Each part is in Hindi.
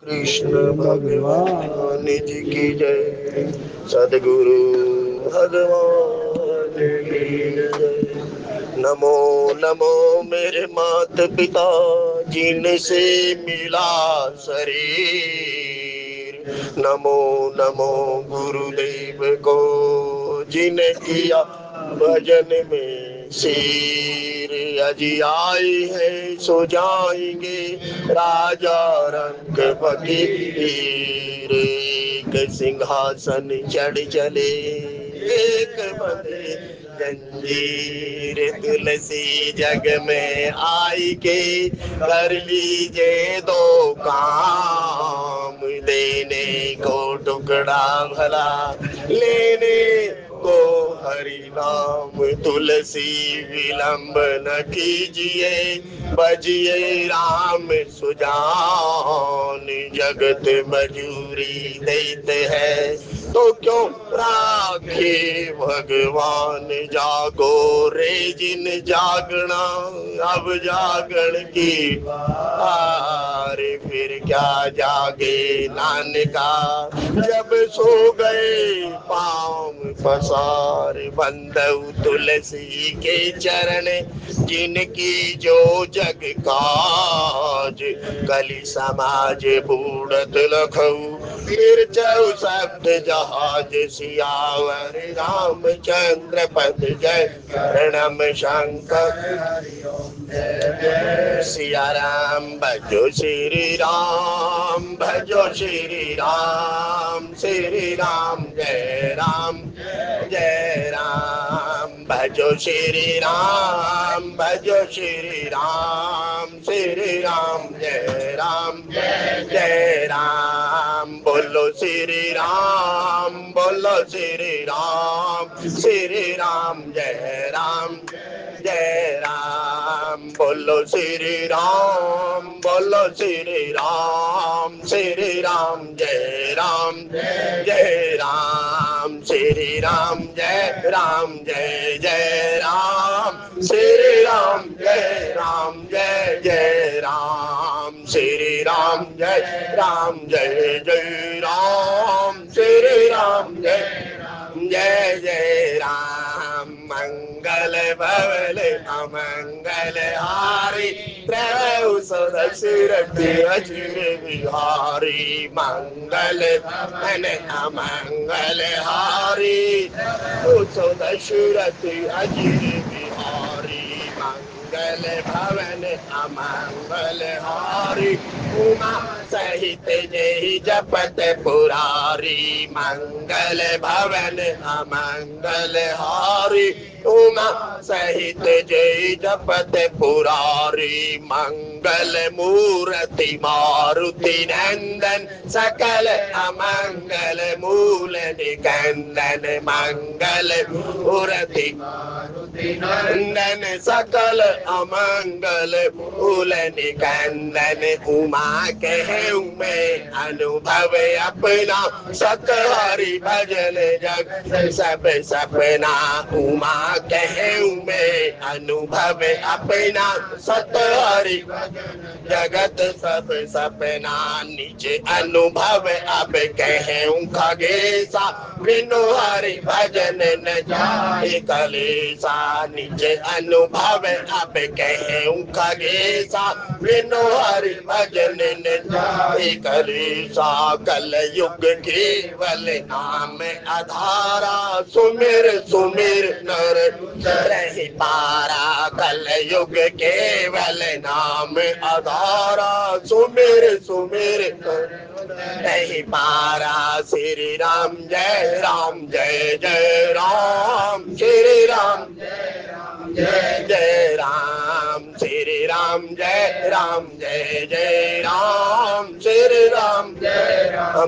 कृष्ण भगवान जी की जय। सदगुरु भगवान की जय। नमो नमो मेरे माता पिता जिनसे मिला शरीर। नमो नमो गुरुदेव को जिन्हें किया भजन में सिर। अजी आए हैं सो जाएंगे राजा रंग फकीर। एक सिंहासन चढ़ चले एक बंधे जंजीर। तुलसी जग में आई के कर लीजे दो काम। देने को टुकड़ा भला लेने को हरि नाम। तुलसी विलंब न कीजिए बजिए राम सुजान। जगत मजूरी देते हैं तो क्यों राखे भगवान। जागो रे जिन जागना अब जागण की बार। फिर क्या जागे नानका जब सो गए पाँव पसार। बंधु तुलसी के चरण जिनकी जो जग काज। कलि समाज बूढ़त लखऊ फिर चौ शब्द जहाज। सियावर रामचंद्र पद जय प्रणम शंकर। सिया राम भजो श्री राम भजो श्री राम। श्री राम जय राम जय राम। भजो श्री राम भजो श्री राम। श्री राम जय राम। बोलो श्री राम बोलो श्री राम। श्री राम जय राम। बोलो श्री राम बोलो श्री राम। श्री राम जय राम। श्री राम जय जय राम। श्री राम जय राम। श्री राम जय जय राम। श्री राम जय जय राम। मंगल भवल अमंगल हारी प्रभु सदशरथ अजिर बिहारी। मंगल भवन अमंगल हारी दशरथ अजिर बिहारी। मंगल भवन अमंगल हारी उमा सहित जय जपत पुरारी। मंगल भवन अमंगल हारी उमा सहित जय जपत पुरारी। मंगल मूर्ति मारुति नंदन सकल अमंगल मूल निकंदन। मंगल मूर्ति मारुति नंदन सकल अमंगल मूल निकंदन। उमा कहूँ मैं अनुभव अपना सत हरि भजन जग सब सपना। उमा कहूँ मैं अनुभव अपना सत हरि जगत सब सपना। निज अनुभव अब कहूँ खगेसा बिनु हरि भजन न जाए कलेसा। निज अनुभव अब कहूँ खगेसा बिनु हरि भजन न जाए कलेसा। कल युग केवल नाम आधारा सुमिर सुमिर नर रहि पारा। कल युग केवल नाम आधारा सुमिर सुमिर नहीं पारा। श्री राम जय जय राम। श्री राम जय राम। श्री राम जय जय राम। श्री राम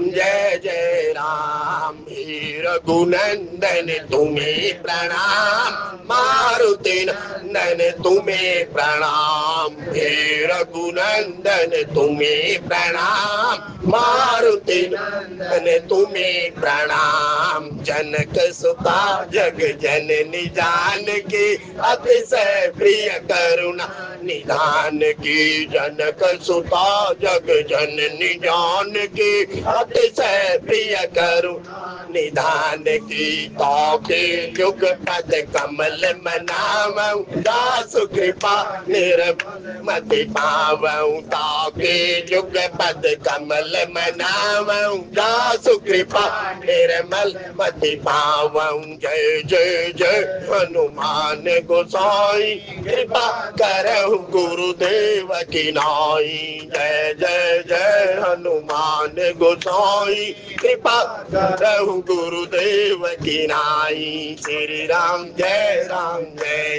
जय राम। हे रघुनंदन तुम्हें प्रणाम मारुति नंदन तुम्हें प्रणाम। हे रघुनंदन तुम्हें प्रणाम मारुति मारुति नंदन तुम्हें प्रणाम। जनक सुता जग जननी जानकी अतिशय प्रिय करुणा निधान की। जनक सुता जग जननी जानकी अतिशय प्रिय करुणा निधान की। तो के युग पद कमल मनावं दासु कृपा निर्मति पावं। तो के युग पद कमल मनावं दासु कृपा निर्मल मति पावं। जय जय जय हनुमान गोसाई कृपा करहु गुरुदेव की नाई। जय जय जय हनुमान गोसाई कृपा करहु गुरुदेव की नाई। श्री राम जय राम श्री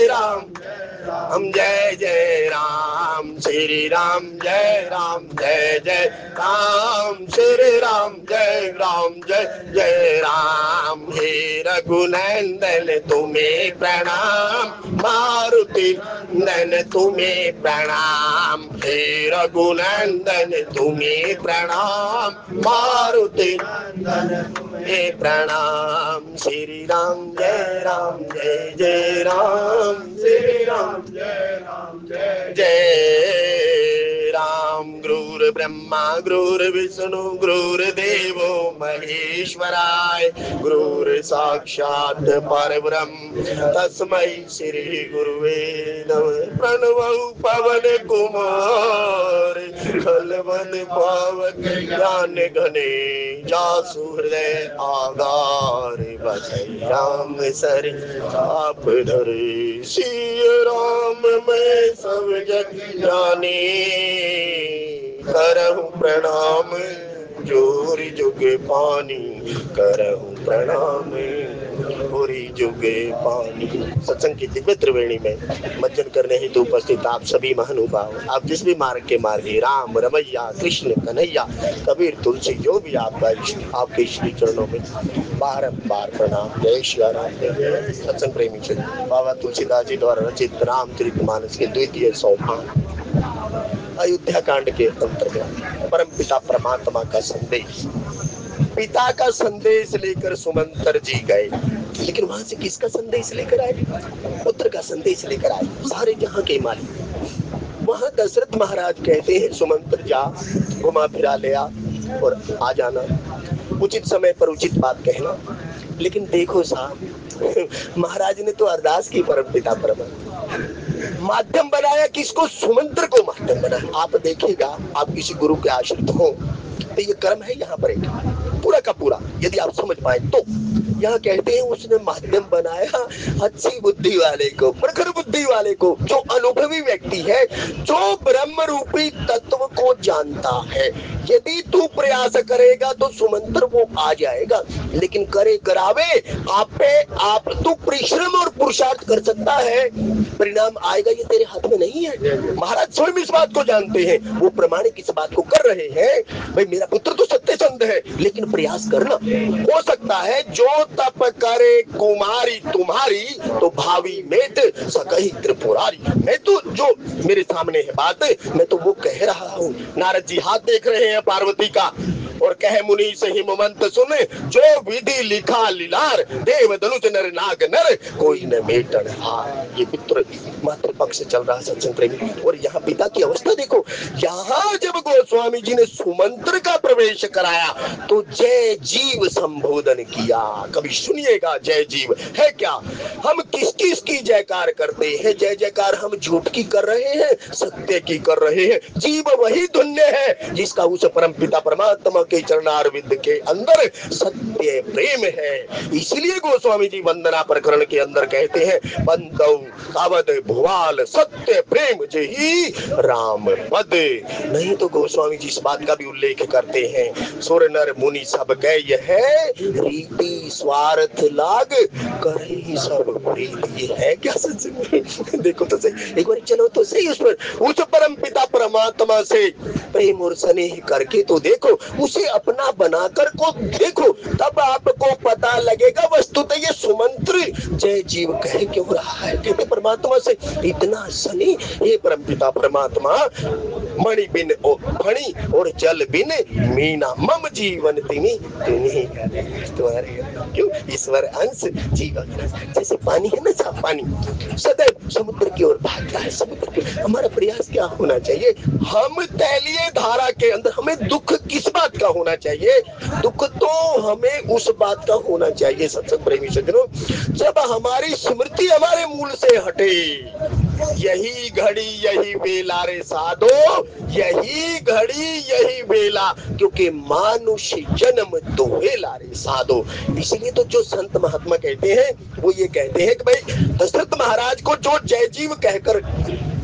राम जय जय राम श्री राम जय जय राम श्री राम जय जय राम। हे रघुनंदन तुम्हें प्रणाम मारुति नंदन तुम्हें प्रणाम। हे रघुनंदन तुम्हें प्रणाम मारुति नंदन तुम्हें प्रणाम। श्री राम जय जय राम श्री राम जय राम। गुरुर् ब्रह्मा गुरुर्विष्णु गुरुर्देवो महेश्वराय गुरुर् साक्षात् परब्रह्म तस्मै श्री गुरुवे नमः। प्रणवौ पवन कुमार खलवन पावक ज्ञान घने जासु हृदय आगार। बसै राम सर आप धरे सिय राम मैं सब जग जाने। करहु प्रणाम जोरी जुगे पानी करहु प्रणाम पूरी जुगे पानी। सत्संग की दिव्य त्रिवेणी में मंजन करने हेतु उपस्थित आप सभी महानुभाव, आप जिस भी मार्ग के मार्गी राम रमैया कृष्ण कन्हैया कबीर तुलसी जो भी आपका इष्ट, आपके श्री चरणों में बारंबार प्रणाम। जय श्री राम। जय सत्संग प्रेमी चित्र बाबा तुलसीदास जी द्वारा रचित रामचरितमानस के द्वितीय सोपान अयोध्या कांड के अंतर्गत परम पिता परमात्मा का संदेश। पिता का संदेश लेकर सुमंतर जी गए, लेकिन वहां से किसका संदेश लेकर आए? पुत्र का संदेश लेकर आए, सारे जहां के मालिक। वहां दशरथ महाराज कहते हैं सुमंतर जा घुमा फिरा ले आ और आ जाना, उचित समय पर उचित बात कहना। लेकिन देखो साहब, महाराज ने तो अरदास की परम पिता परमात्मा, माध्यम बनाया किसको? सुमंत्र को माध्यम बनाया। आप देखिएगा, आप किसी गुरु के आश्रित हो तो ये कर्म है यहाँ पर एक पूरा का पूरा, यदि आप समझ पाए तो। यहाँ कहते हैं उसने माध्यम बनाया अच्छी बुद्धि वाले को, प्रखर बुद्धि वाले को, जो अनुभवी व्यक्ति है, जो ब्रह्म रूपी तत्व को जानता है। यदि तू प्रयास करेगा तो सुमंत्र वो आ जाएगा, लेकिन करे करावे आप पे आप तू परिश्रम और पुरुषार्थ कर सकता है, परिणाम आएगा ये तेरे हाथ में नहीं है। महाराज स्वयं इस बात को जानते हैं, वो प्रमाणिक इस बात को कर रहे हैं। भाई मेरा पुत्र तो सत्यसंध है, लेकिन प्रयास करना। हो सकता है जो तप करे कुमारी तुम्हारी तो भावी मेट सकही त्रिपुरारी। मैं तो जो मेरे सामने है बात, मैं तो वो कह रहा हूँ। नारद जी हाथ देख रहे हैं पार्वती का और कहे मुनि से हिमवंत सुन, जो विधि लिखा लीलार देव धनुष नर नाग नर कोई न मेटन हार। ये पितृ मातृ पक्ष चल रहा सत्संग प्रेमी। और यहाँ पिता की अवस्था देखो, यहाँ जब गोस्वामी जी ने सुमंत्र का प्रवेश कराया तो जय जीव संबोधन किया। कभी सुनिएगा जय जीव है क्या? हम किस किस की जयकार करते हैं? जय जयकार हम झूठ की कर रहे हैं, सत्य की कर रहे हैं। जीव वही धन्य है जिसका उस परम पिता परमात्मा के चरणारविंद के अंदर सत्य प्रेम है। इसलिए गोस्वामी जी वंदना प्रकरण के अंदर कहते हैं, बंदौ कावद भुवाल सत्य प्रेम जेहि राम पद। नहीं तो गोस्वामी जी इस बात का भी उल्लेख करते हैं, सुर नर मुनि सब कह यह है रीति स्वार्थ लाग करे ही सब प्रीति। ये है क्या सच? देखो तो सही, एक बार चलो तो सही उस पर, उस परम पिता परमात्मा से प्रेम और स्नेह करके तो देखो, उसे अपना बनाकर को देखो, तब आपको पता लगेगा वस्तुतः ये सुमंत्र जय जीव कह क्यों रहा है। कहते परमात्मा से इतना स्नेह, ये परम पिता परमात्मा मणि बिन ओ फणी और जल बिन मीना, मम जीवन तिनी तिनी तुम्हारे। क्यों? ईश्वर अंश जीवन रस। जैसे पानी है ना, साफ पानी सदैव समुद्र की ओर भागता है, समुद्र की। हमारा प्रयास क्या होना चाहिए? हम तैलीय धारा के अंदर, हमें दुख किस बात का होना चाहिए? दुख तो हमें उस बात का होना चाहिए सत्संग प्रेमी सज्जनों, जब हमारी स्मृति हमारे मूल से हटे। यही घड़ी यही बेला रे साधो, यही घड़ी यही बेला, क्योंकि मानुष जन्म दोहेला रे साधो। इसलिए तो जो संत महात्मा कहते हैं वो ये कहते हैं कि भाई दशरथ महाराज को जो जय जीव कहकर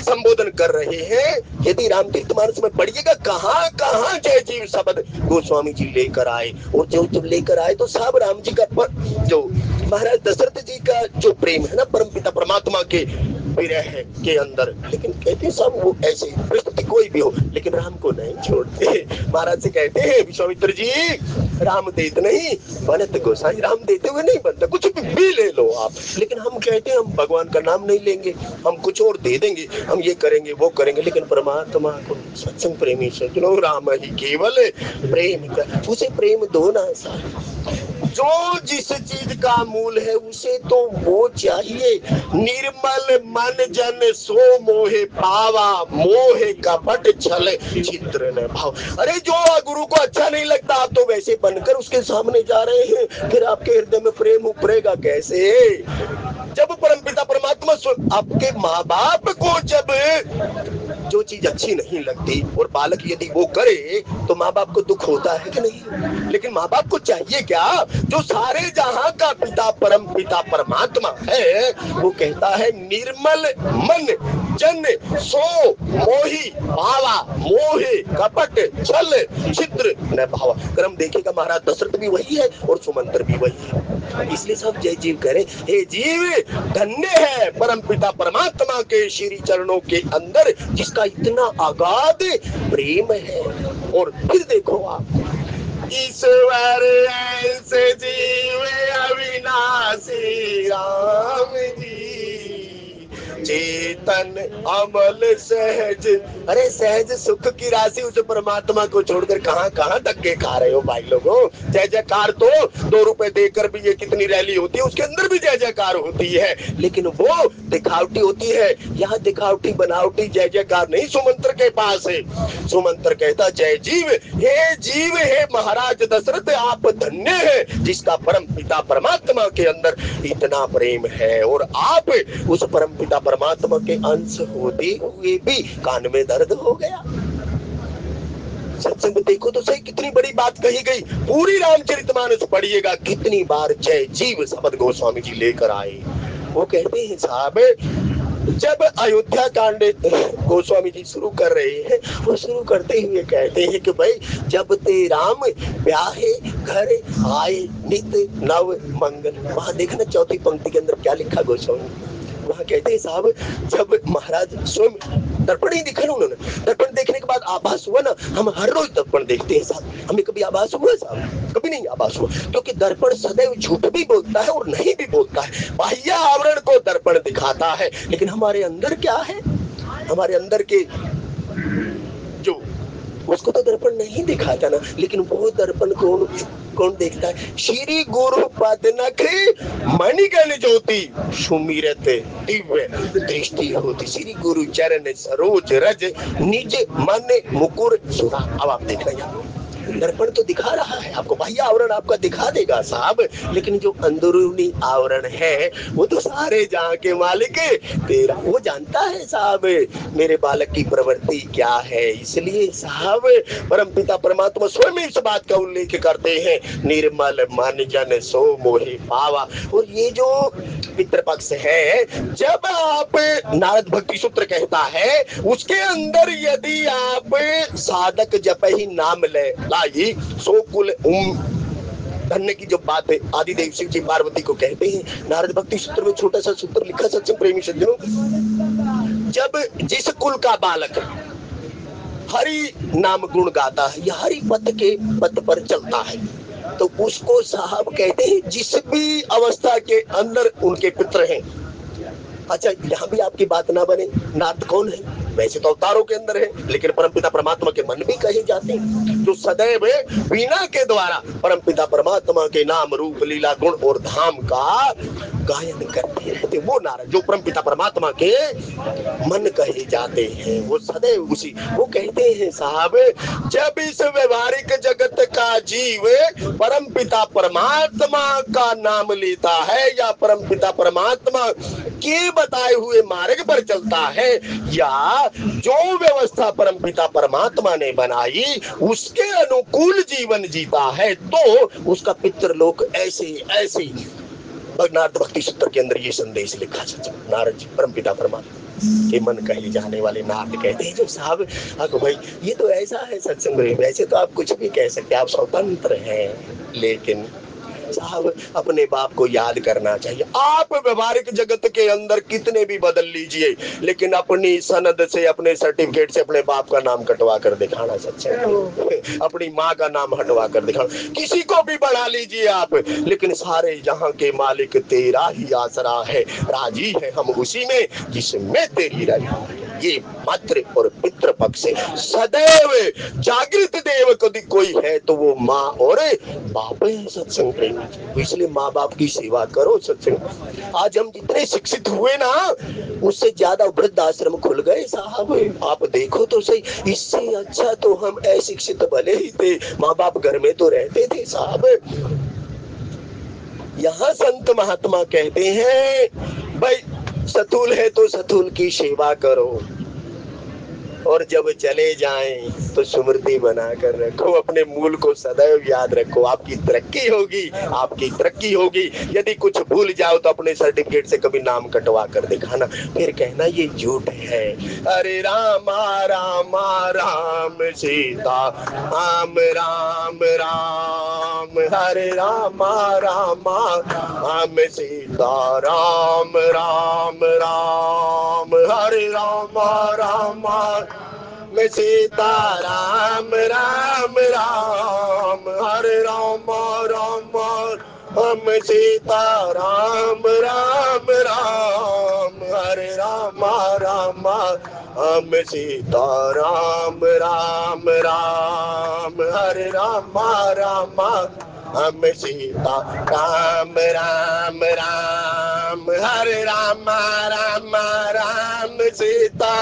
संबोधन कर रहे हैं, यदि रामतीर्थमानस में पढ़िएगा कहाँ कहाँ जय जीव शब्द गोस्वामी जी लेकर आए। और जो जब लेकर आए तो सब राम जी का जो महाराज दशरथ जी का जो प्रेम है ना परमपिता परमात्मा के विरह के अंदर, लेकिन कहते सब वो ऐसे परिस्थिति कोई भी हो लेकिन राम को नहीं छोड़ते। महाराज से कहते हैं विश्वामित्र जी, राम देते नहीं बनत गोसाई, राम देते हुए नहीं बनता, कुछ भी ले लो आप। लेकिन हम कहते हैं हम भगवान का नाम नहीं लेंगे, हम कुछ और दे देंगे, हम ये करेंगे वो करेंगे, लेकिन परमात्मा को सत्संग प्रेमी सज्जनों राम ही केवल प्रेम का, उसे प्रेम दो ना। जो जिस चीज का मूल है उसे तो वो चाहिए। निर्मल मन जन सो मोहे पावा, मोहे कपट छल चित्र न भाव। अरे जो गुरु को अच्छा नहीं लगता आप तो वैसे बनकर उसके सामने जा रहे हैं, फिर आपके हृदय में प्रेम उपरेगा कैसे? जब परमपिता परमात्मा आपके माँ बाप को जब जो चीज अच्छी नहीं लगती और बालक यदि वो करे तो माँ बाप को दुख होता है कि नहीं? लेकिन माँ बाप को चाहिए क्या? जो सारे जहां का पिता परम पिता परमात्मा है वो कहता है निर्मल मन जन सो मोही भावा, मोहे कपट छल छिद्र न भावा। क्रम देखेगा महाराज दशरथ भी वही है और सुमंत्र भी वही है। इसलिए सब जय जीव करें। हे जीव धन्य है परम पिता परमात्मा के श्री चरणों के अंदर जिसका इतना अगाध प्रेम है। और फिर देखो आप, ईश्वर ऐसे जीव अविनाशी राम जी, चेतन अमल सहज। अरे सहज सुख की राशि उस परमात्मा को छोड़कर कहां कहां धक्के खा रहे हो भाई लोगों। जय जयकार तो 2 रुपए देकर भी ये कितनी रैली होती है, उसके अंदर भी जय जयकार होती है, लेकिन वो दिखावटी होती है। यहाँ दिखावटी बनावटी जय जयकार नहीं सुमंत्र के पास है। सुमंत्र कहता जय जीव हे महाराज दशरथ आप धन्य है जिसका परम पिता परमात्मा के अंदर इतना प्रेम है, और आप उस परम पिता परमात्मा के अंश होते हुए भी कान में दर्द हो गया। सत्संग देखो तो सही कितनी बड़ी बात कही गई। पूरी रामचरितमानस पढ़िएगा कितनी बार जय जीव शब्द गोस्वामी जी लेकर आए। वो कहते हैं साहब जब अयोध्या कांड गोस्वामी जी शुरू कर रहे हैं, वो शुरू करते हुए कहते हैं कि भाई जब ते राम ब्याहे घर आए नित नव मंगल। वहां देखना चौथी पंक्ति के अंदर क्या लिखा गोस्वामी, वहां कहते हैं साहब जब महाराज स्वयं दर्पण ही दिखा ना उन्होंने, दर्पण देखने के बाद आभास हुआ ना, हम हर रोज दर्पण देखते हैं साहब, हमें कभी आभास हुआ साहब? कभी नहीं आभास हुआ, क्योंकि दर्पण सदैव झूठ भी बोलता है और नहीं भी बोलता है। बाह्य आवरण को दर्पण दिखाता है, लेकिन हमारे अंदर क्या है, हमारे अंदर के जो उसको तो दर्पण नहीं दिखाता ना। लेकिन वो दर्पण कौन देखता है? श्री गुरु पद नख मणिगण ज्योति सुमिरत दिव्य दृष्टि होती, श्री गुरु चरण सरोज रज निज मन मुकुर सुधा। अब आप देख रहे हैं दर्पण तो दिखा रहा है आपको, बाह्य आवरण आपका दिखा देगा साहब, लेकिन जो अंदरूनी आवरण है वो तो सारे जहां के मालिक तेरा वो जानता है साहब मेरे बालक की प्रवृत्ति क्या है। इसलिए साहब परमपिता परमात्मा स्वयं इस बात का उल्लेख करते हैं निर्मल मन जन सो मोहे पावा। और ये जो पितृ पक्ष है, जब आप नारद भक्ति सूत्र कहता है उसके अंदर यदि आप साधक जप ही नाम ले लाई सो कुल धन्य की जो बात है आदिदेव शिव जी पार्वती को कहते हैं। नारद भक्ति सूत्र में छोटा सा सूत्र लिखा सत्संग प्रेमी सज्जनों, जब जिस कुल का बालक हरि नाम गुण गाता है या हरि पथ पर चलता है तो उसको साहब कहते हैं जिस भी अवस्था के अंदर उनके पितर हैं। अच्छा यहाँ भी आपकी बात ना बने, नारद कौन है? वैसे तो अवतारों के अंदर है, लेकिन परमपिता परमात्मा के मन भी कहे जाते हैं, जो सदैव वीणा के द्वारा परमपिता परमात्मा के नाम रूप लीला गुण और धाम का गायन करते रहते, वो नारद जो परमपिता परमात्मा के मन कहे जाते हैं, वो सदैव उसी, वो कहते हैं साहब, जब इस व्यवहारिक जगत का जीव परमपिता परमात्मा का नाम लेता है या परमपिता परमात्मा के बताए हुए मार्ग पर चलता है या जो व्यवस्था परमपिता परमात्मा ने बनाई उसके अनुकूल जीवन जीता है, तो उसका पितृलोक ऐसे ऐसे नारद भक्ति सूत्र के अंदर ये संदेश लिखा है। नारद जी परमपिता परमात्मा के मन कहे जाने वाले नारद कहते हैं, जो साहब भाई ये तो ऐसा है सत्संग, वैसे तो आप कुछ भी कह सकते, आप स्वतंत्र हैं, लेकिन साहब अपने बाप को याद करना चाहिए। आप व्यवहारिक जगत के अंदर कितने भी बदल लीजिए, लेकिन अपनी सनद से, अपने सर्टिफिकेट से अपने बाप का नाम कटवा कर दिखाना सच्चा, अपनी माँ का नाम हटवा कर दिखाना, किसी को भी बढ़ा लीजिए आप, लेकिन सारे जहां के मालिक तेरा ही आसरा है, राजी है हम उसी में जिसमें तेरी राजी। ये मातृ और पितृ पक्ष से सदैव जागृत देव कभी कोई है तो वो माँ और बाप है सत्संग प्रेमी। इसलिए माँ बाप की सेवा करो सत्संग। आज हम जितने शिक्षित हुए ना, उससे ज्यादा वृद्ध आश्रम खुल गए साहब, आप देखो तो सही। इससे अच्छा तो हम अशिक्षित भले ही थे, माँ बाप घर में तो रहते थे साहब। यहाँ संत महात्मा कहते हैं भाई सतुल है तो सतुल की सेवा करो, और जब चले जाएं तो स्मृति बना कर रखो, अपने मूल को सदैव याद रखो, आपकी तरक्की होगी, आपकी तरक्की होगी। यदि कुछ भूल जाओ तो अपने सर्टिफिकेट से कभी नाम कटवा कर दिखाना, फिर कहना ये झूठ है। अरे रामा रामा राम सीता राम राम राम, हरे रामा रामा राम सीता राम राम राम, हरे रामा रामा सीता राम राम राम, हरे राम राम हम सीता राम राम राम, हरे राम राम हम सीता राम राम राम, हरे राम राम हम सीता राम राम राम, हरे राम राम राम सीता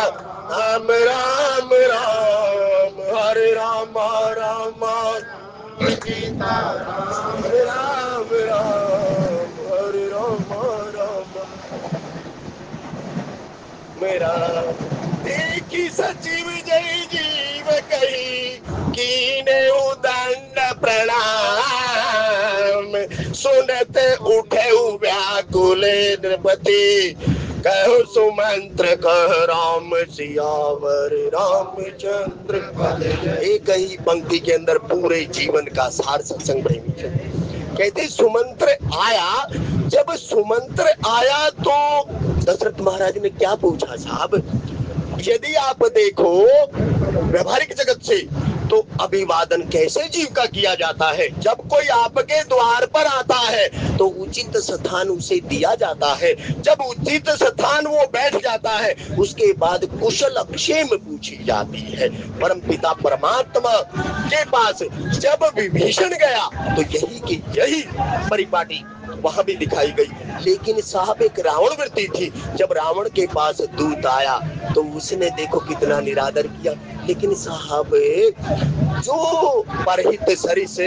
राम राम राम, हरे राम राम सीता राम राम राम, हरे राम राम। मेरा देखी सचिव जय जीव कही कीने उदंड प्रणाम, सुनते उठे व्याकुल नृपति कहो सुमंत्र कह राम सियावर रामचंद्र। एक ही पंक्ति के अंदर पूरे जीवन का सार सत्संग प्रेमी कहते सुमंत्र आया। जब सुमंत्र आया तो दशरथ महाराज ने क्या पूछा साहब, यदि आप देखो व्यवहारिक जगत से तो अभिवादन कैसे जीव का किया जाता है। जब कोई आपके द्वार पर आता है तो उचित स्थान उसे दिया जाता है, जब उचित स्थान वो बैठ जाता है उसके बाद कुशल क्षेम पूछी जाती है। परमपिता परमात्मा के पास जब विभीषण गया तो यही की यही परिपाटी वहां भी दिखाई गई, लेकिन साहब एक रावण वृत्ति थी। जब रावण के पास दूत आया तो उसने देखो कितना निरादर किया, लेकिन साहब जो परहित सरिस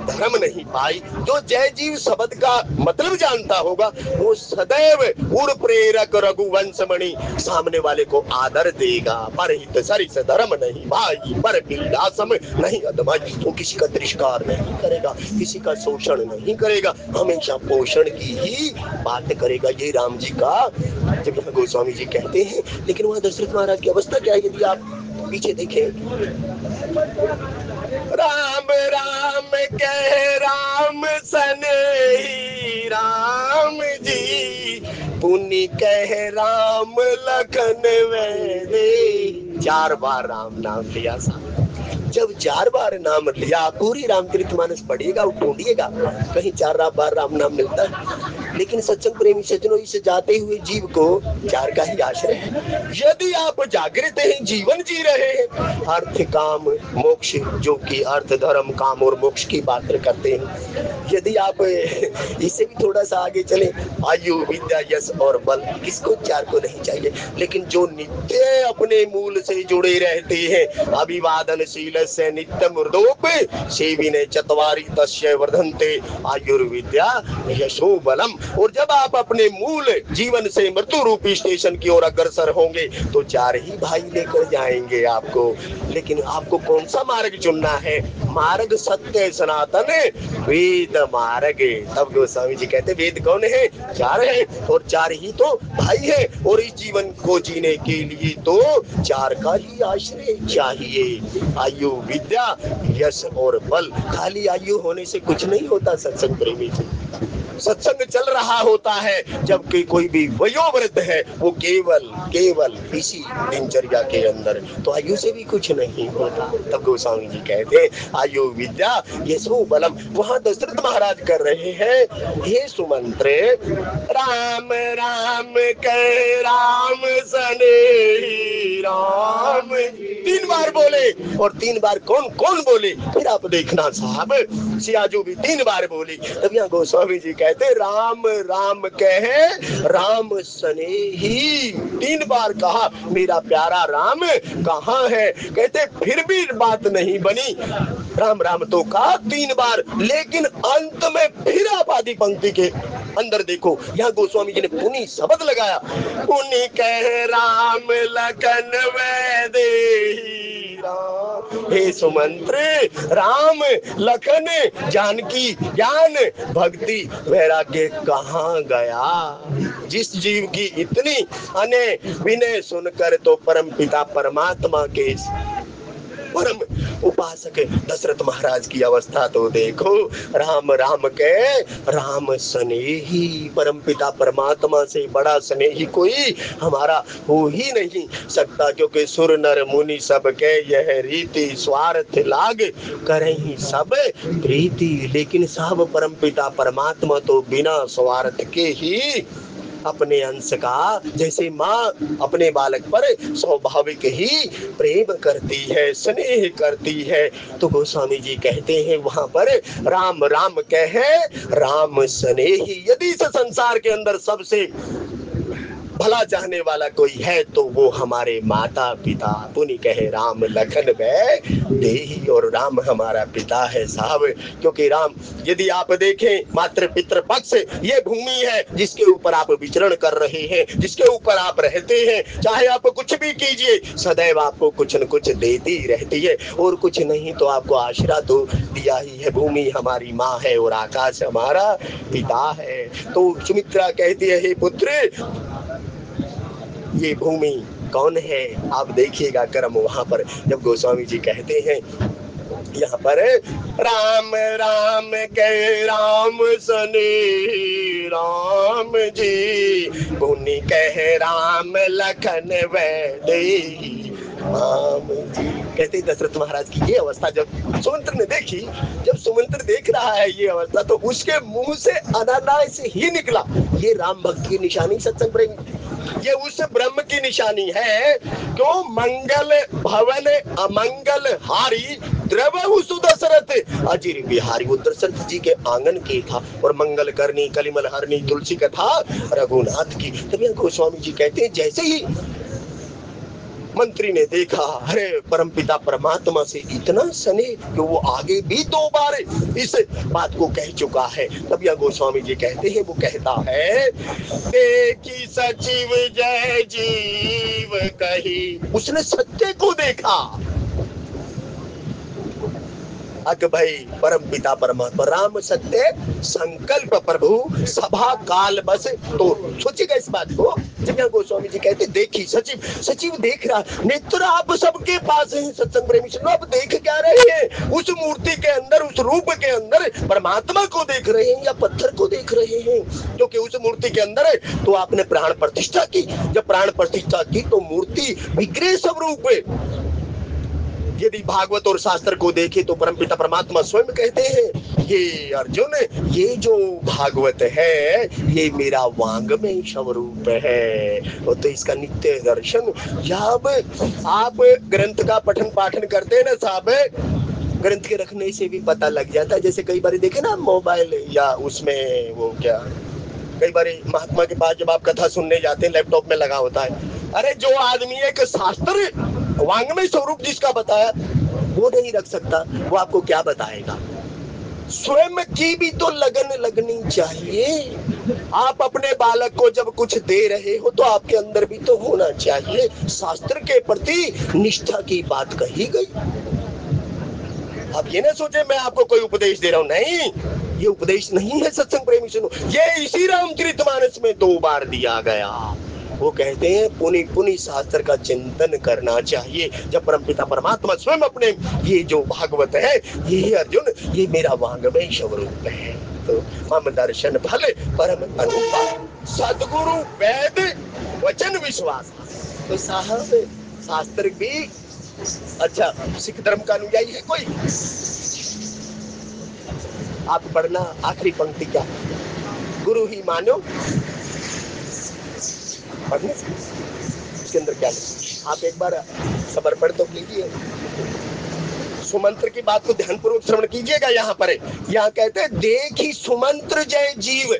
धर्म नहीं पाई, जो जय जीव शब्द का मतलब जानता होगा वो सदैव उर प्रेरक रघुवंश मणि सामने वाले को आदर देगा। परहित सरिस धर्म नहीं भाई, पर पीड़ासम नहीं अदमाई, वो किसी का तिरस्कार नहीं करेगा, किसी का शोषण नहीं करेगा, हमेशा पोषण की ही बात करेगा। ये राम जी का जब यहाँ गोस्वामी जी कहते हैं। लेकिन वहाँ दशरथ महाराज की अवस्था क्या है यदि आप पीछे देखें, राम राम कह राम सने राम जी, पुनि कह राम लखन वेदे। 4 बार राम नाम लिया साहब। जब 4 बार नाम लिया, पूरी रामचरितमानस पढ़िएगा और ढूंढिएगा कहीं 4 बार राम नाम मिलता है। लेकिन सत्संग प्रेमी सज्जनों, इस जाते हुए जीव को चार का ही आश्रय है। यदि आप जागृत हैं, जीवन जी रहे हैं, अर्थ काम मोक्ष, जो कि अर्थ धर्म काम और मोक्ष की बात करते हैं, यदि आप इससे भी थोड़ा सा आगे चले, आयु विद्या यश और बल, किसको चार को नहीं चाहिए। लेकिन जो नित्य अपने मूल से जुड़े रहते हैं, अभिवादनशील से नित्य मृदोप सेविने चत्वारि तस्य वर्धन्ते आयुर्विद्या यशो बलम। और जब आप अपने मूल जीवन से मृत्यु रूपी स्टेशन की ओर अग्रसर होंगे तो चार ही भाई लेकर जाएंगे आपको। लेकिन आपको कौन सा मार्ग चुनना है? मार्ग सत्य सनातन वेद मार्ग। तब गोस्वामी जी कहते वेद कौन है? चार है, और चार ही तो भाई है। और इस जीवन को जीने के लिए तो चार का ही आश्रय चाहिए, आयु विद्या यश और बल। खाली आयु होने से कुछ नहीं होता सत्संग प्रेमी जी। सत्संग चल रहा होता है, जबकि कोई भी वयोवृद्ध है वो केवल इसी दिनचर्या के अंदर, तो आयु से भी कुछ नहीं होता। तब गोस्वामी जी कहते हैं आयु विद्या यशो बलम। वहां दशरथ महाराज कर रहे हैं, हे सुमंत्र राम राम कह राम सने राम, 3 बार बोले। और 3 बार कौन कौन बोले, फिर आप देखना साहब, सियाजू भी 3 बार बोली। तब यहाँ गोस्वामी जी कहते राम राम कहे राम सने ही, 3 बार कहा मेरा प्यारा राम कहाँ है। कहते फिर भी बात नहीं बनी, राम राम तो कहा 3 बार, लेकिन अंत में फिर आप आदि पंक्ति के अंदर देखो, यहाँ गोस्वामी जी ने पुनी शब्द लगाया, पुनि कह राम लखन वैदेही। हे सुमंत्र राम लखन जानकी ज्ञान भक्ति वैराग्य कहाँ गया। जिस जीव की इतनी अने विनय सुनकर तो परम पिता परमात्मा के परम उपासक दशरथ महाराज की अवस्था तो देखो, राम राम के राम स्नेही, परम पिता परमात्मा से बड़ा स्नेही कोई हमारा हो ही नहीं सकता। क्योंकि सुर नर मुनि सब के यह रीति, स्वार्थ लाग करें सब प्रीति। लेकिन सब परम पिता परमात्मा तो बिना स्वार्थ के ही अपने अंश का, जैसे माँ अपने बालक पर स्वाभाविक ही प्रेम करती है, स्नेह करती है। तो गोस्वामी जी कहते हैं वहां पर राम राम कहे राम स्नेही। यदि इस संसार के अंदर सबसे भला चाहने वाला कोई है तो वो हमारे माता पिता, पुनि कहे राम लखन वै देही। और राम हमारा पिता है साहब, क्योंकि राम यदि आप देखें मातृ पितृ पक्ष ये भूमि है जिसके ऊपर आप विचरण कर रहे हैं, जिसके ऊपर आप रहते हैं। चाहे आप कुछ भी कीजिए सदैव आपको कुछ न कुछ देती रहती है, और कुछ नहीं तो आपको आश्रय तो दिया ही है। भूमि हमारी माँ है और आकाश हमारा पिता है। तो सुमित्रा कहती है हे पुत्र ये भूमि कौन है, आप देखिएगा कर्म वहां पर। जब गोस्वामी जी कहते हैं यहाँ पर राम राम के राम सने राम जी, पुनि कहे राम लखन वैदेही राम जी। कहते दशरथ महाराज की ये अवस्था जब सुमंत्र ने देखी, जब सुमंत्र देख रहा है ये अवस्था, तो उसके मुंह से अनानास ही निकला। ये राम भक्त की निशानी सत्संग प्रेमी, ये उस ब्रह्म की निशानी है क्यों मंगल भवन अमंगल हारी द्रवहु सुदशरथ अजिर बिहारी। वो दशरथ जी के आंगन की था, और मंगल करनी कलिमल हरनी तुलसी कथा रघुनाथ की। तभी गोस्वामी जी कहते हैं जैसे ही मंत्री ने देखा, अरे परमपिता परमात्मा से इतना स्नेह कि वो आगे भी 2 बार इस बात को कह चुका है। तब यह गोस्वामी जी कहते हैं, वो कहता है देखी सचिव जय जीव कही, उसने सत्य को देखा। अक भाई परम पिता परमात्मा राम सत्य संकल्प प्रभु सभा काल बस। तो सोचिएगा इस बात को। जब यहाँ गोस्वामी जी कहते देखी सचिव, सचिव देख रहा, नेत्र आप सबके पास है सत्संग प्रेमी सुनो, आप देख क्या रहे हैं? उस मूर्ति के अंदर, उस रूप के अंदर परमात्मा को देख रहे हैं या पत्थर को देख रहे हैं? क्योंकि उस मूर्ति के अंदर तो आपने प्राण प्रतिष्ठा की, जब प्राण प्रतिष्ठा की तो मूर्ति विग्रह स्वरूप है। यदि भागवत और शास्त्र को देखें तो परमपिता परमात्मा स्वयं कहते हैं हे अर्जुन, ये जो भागवत है ये मेरा वांग में स्वरूप है। वो तो इसका नित्य दर्शन, जब आप ग्रंथ का पठन पाठन करते हैं ना साहब, ग्रंथ के रखने से भी पता लग जाता है। जैसे कई बार देखे ना मोबाइल या उसमें वो क्या, कई बार महात्मा के पास जब आप कथा सुनने जाते हैं लैपटॉप में लगा होता है, अरे जो आदमी एक शास्त्र वांग्मय स्वरूप जिसका बताया वो नहीं रख सकता, वो आपको क्या बताएगा। स्वयं की भी तो लगन लगनी चाहिए। आप अपने बालक को जब कुछ दे रहे हो तो आपके अंदर भी तो होना चाहिए। शास्त्र के प्रति निष्ठा की बात कही गई। आप ये ना सोचे मैं आपको कोई उपदेश दे रहा हूं, नहीं, ये उपदेश नहीं है। सत्संग प्रेमी सुनो, ये इसी रामचरितमानस में 2 बार दिया गया। वो कहते हैं पुनि पुनि शास्त्र का चिंतन करना चाहिए। जब परमपिता परमात्मा स्वयं अपने ये जो भागवत है, ये अर्जुन ये मेरा वांग्मय स्वरूप है। तो मम दर्शन फल परम अनुपा, सदगुरु वेद वचन विश्वास। तो साहब शास्त्र भी, अच्छा सिख धर्म का अनुयायी है कोई, आप पढ़ना आखिरी पंक्ति क्या, गुरु ही मानो, पढ़ने से उसके अंदर क्या है आप एक बार समर्पण तो कीजिए। सुमंत्र की बात को ध्यानपूर्वक श्रवण कीजिएगा। यहाँ पर यहाँ कहते हैं देखी सुमंत्र जय जीव।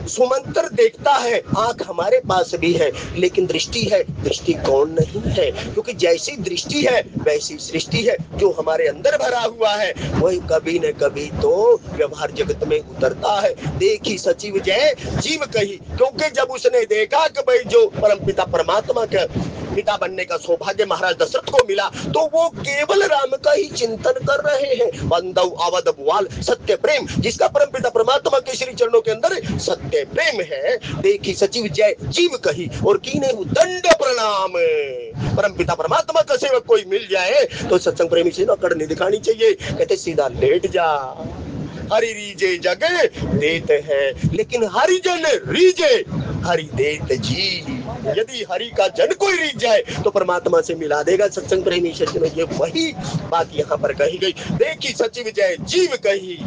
सुमंत्र देखता है, आंख हमारे पास भी है, लेकिन दृष्टि है, दृष्टि कौन नहीं है, क्योंकि जैसी दृष्टि है वैसी सृष्टि है। जो हमारे अंदर भरा हुआ है वही कभी न कभी तो व्यवहार जगत में उतरता है। देखी सचिव जय जीव कही, क्योंकि जब उसने देखा कि भाई जो परमपिता परमात्मा के पिता बनने का सौभाग्य महाराज दशरथ को मिला, तो वो केवल राम का ही चिंतन कर रहे हैं। बंदव अवध बुआल सत्य प्रेम, जिसका परमपिता परमात्मा के श्री चरणों के अंदर सत्य प्रेम है। देखी सचिव जय जीव कही और कीने दंड प्रणाम। परमपिता परमात्मा का सेवक कोई मिल जाए तो सत्संग प्रेमी से नौकर नहीं दिखानी चाहिए, कहते सीधा लेट जा। हरि रीजे जग देते हैं, लेकिन हरिजन रीजे हरि देत जी। यदि हरि का जन कोई रीझ जाए तो परमात्मा से मिला देगा। सत्संग प्रेमी सज्जनों, ये वही बात यहाँ पर कही गई। देखी सचिव जय जीव कही,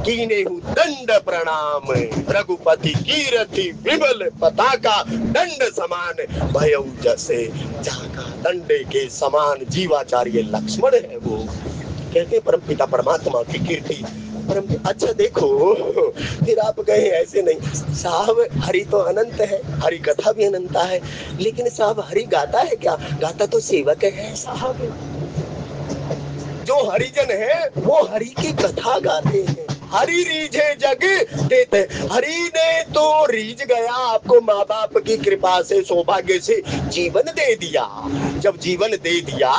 कीने दंड प्रणाम। रघुपति कीरति विमल पताका, दंड समान भयउ जैसे जाका। दंडे के समान जीवाचार्य लक्ष्मण है वो। कहते परमपिता परमात्मा की कीर्ति परम। अच्छा देखो, फिर आप कहे ऐसे नहीं साहब, हरि तो अनंत है, हरि कथा भी अनंता है, लेकिन साहब हरि गाता है क्या? गाता तो सेवक है साहब। जो हरिजन है वो हरि की कथा गाते हैं। हरि रीझे जग देते, हरि ने तो रीझ गया, आपको माँ बाप की कृपा से सौभाग्य से जीवन दे दिया। जब जीवन दे दिया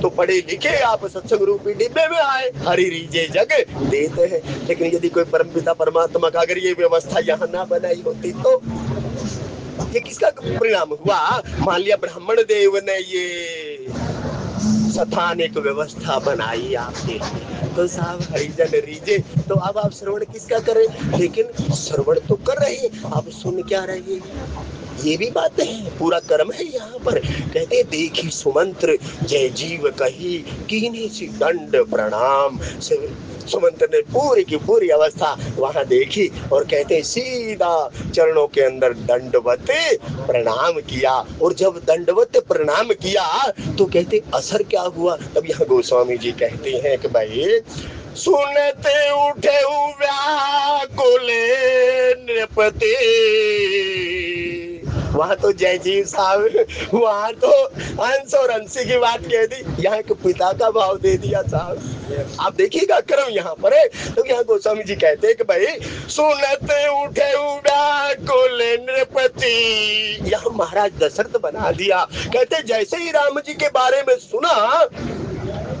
तो पढ़े लिखे आप सत्संग रूपी डिब्बे में आए, हरि रीझे जग देते हैं। लेकिन यदि कोई परमपिता परमात्मा का अगर ये व्यवस्था यहाँ ना बनाई होती तो ये किसका परिणाम हुआ? मान लिया ब्राह्मण देव ने ये स्थान एक व्यवस्था बनाई आपके, तो साहब हरिजन रीजे, तो अब आप श्रवण किसका करें? लेकिन श्रवण तो कर रहे हैं, आप सुन क्या रहे हैं? ये भी बात है, पूरा कर्म है यहाँ पर। कहते देखी सुमंत्र जय जीव कही, कीने सी दंड प्रणाम। सुमंत्र ने पूरी की पूरी अवस्था वहां देखी और कहते सीधा चरणों के अंदर दंडवत प्रणाम किया। और जब दंडवत प्रणाम किया तो कहते असर क्या हुआ? तब यहाँ गोस्वामी जी कहते हैं कि भाई सुनते उठे व्याकुल नृपति। वहां तो जय जी साहब, वहां तो अंश और अंशी की बात कह दी, यहाँ के पिता का भाव दे दिया साहब। आप देखिएगा क्रम यहाँ पर है। तो यहाँ गोस्वामी जी कहते हैं कि भाई सुनते उठे व्याकुल नृपति, यहाँ महाराज दशरथ बना दिया। कहते जैसे ही राम जी के बारे में सुना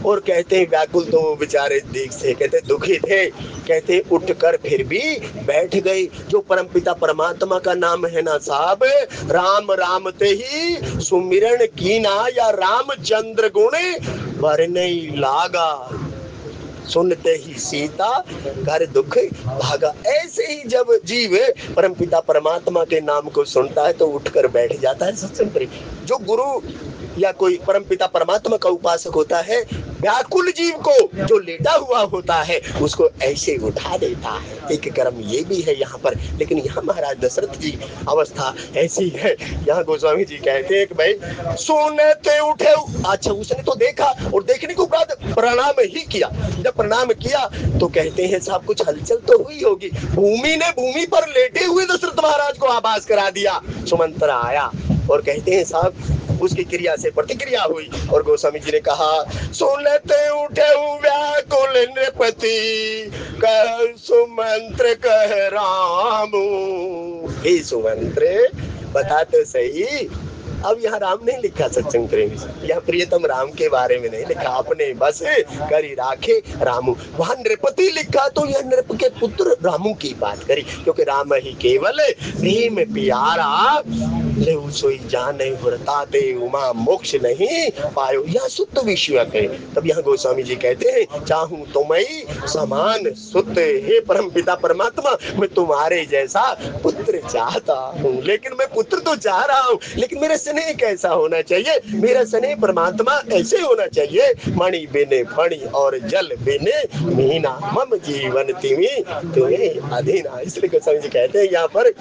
और कहते हैं व्याकुल तो वो बेचारे देख से कहते दुखी थे, कहते उठकर फिर भी बैठ गए। जो परमपिता परमात्मा का नाम है ना साहब, राम राम ते ही सुमिरन कीना, या रामचंद्र गुण वरने लागा, सुनते ही सीता घर दुख भागा। ऐसे ही जब जीव परमपिता परमात्मा के नाम को सुनता है तो उठकर बैठ जाता है सत्संग। जो गुरु या कोई परमपिता परमात्मा का उपासक होता है, व्याकुल जीव को जो लेटा हुआ होता है उसको ऐसे उठा देता है। एक कर्म ये भी है यहाँ पर। लेकिन यहाँ महाराज दशरथ जी अवस्था ऐसी है, यहाँ गोस्वामी जी कहते हैं कि भाई सोने उठे। अच्छा, उसने तो देखा और देखने के बाद प्रणाम ही किया। जब प्रणाम किया तो कहते हैं साहब कुछ हलचल तो हुई होगी। भूमि ने भूमि पर लेटे हुए दशरथ महाराज को आभास करा दिया। सुमंत्र आया और कहते हैं साहब उसकी क्रिया से प्रतिक्रिया हुई और गोस्वामी जी ने कहा सुनते उठे व्याकुल नृपति कह सुमंत्र कह राम। हे सुमंत्र बता तो सही। अब यहाँ राम नहीं लिखा सत्संग प्रेमी से, यहाँ प्रियतम राम के बारे में नहीं लिखा, अपने बस करी राखे रामू। वहां नृपति लिखा तो यह नृप के पुत्र रामू की बात करी, क्योंकि राम ही केवल प्रेम प्यारा लेउ सोई जाने व्रताते उमा मोक्ष नहीं पायो। यह शुद्ध विषय है। तब यहाँ गोस्वामी जी कहते हैं चाहूं तुम्हें समान सुत, हे परम पिता परमात्मा मैं तुम्हारे जैसा पुत्र चाहता हूँ। लेकिन मैं पुत्र तो चाह रहा हूँ, लेकिन मेरा स्नेह कैसा होना चाहिए? मेरा स्नेह परमात्मा ऐसे होना चाहिए, मणि बिने फणि और जल बिने मीना मम जीवन तुम्हें अधीना। इसलिए गोस्वामी जी कहते हैं यहाँ पर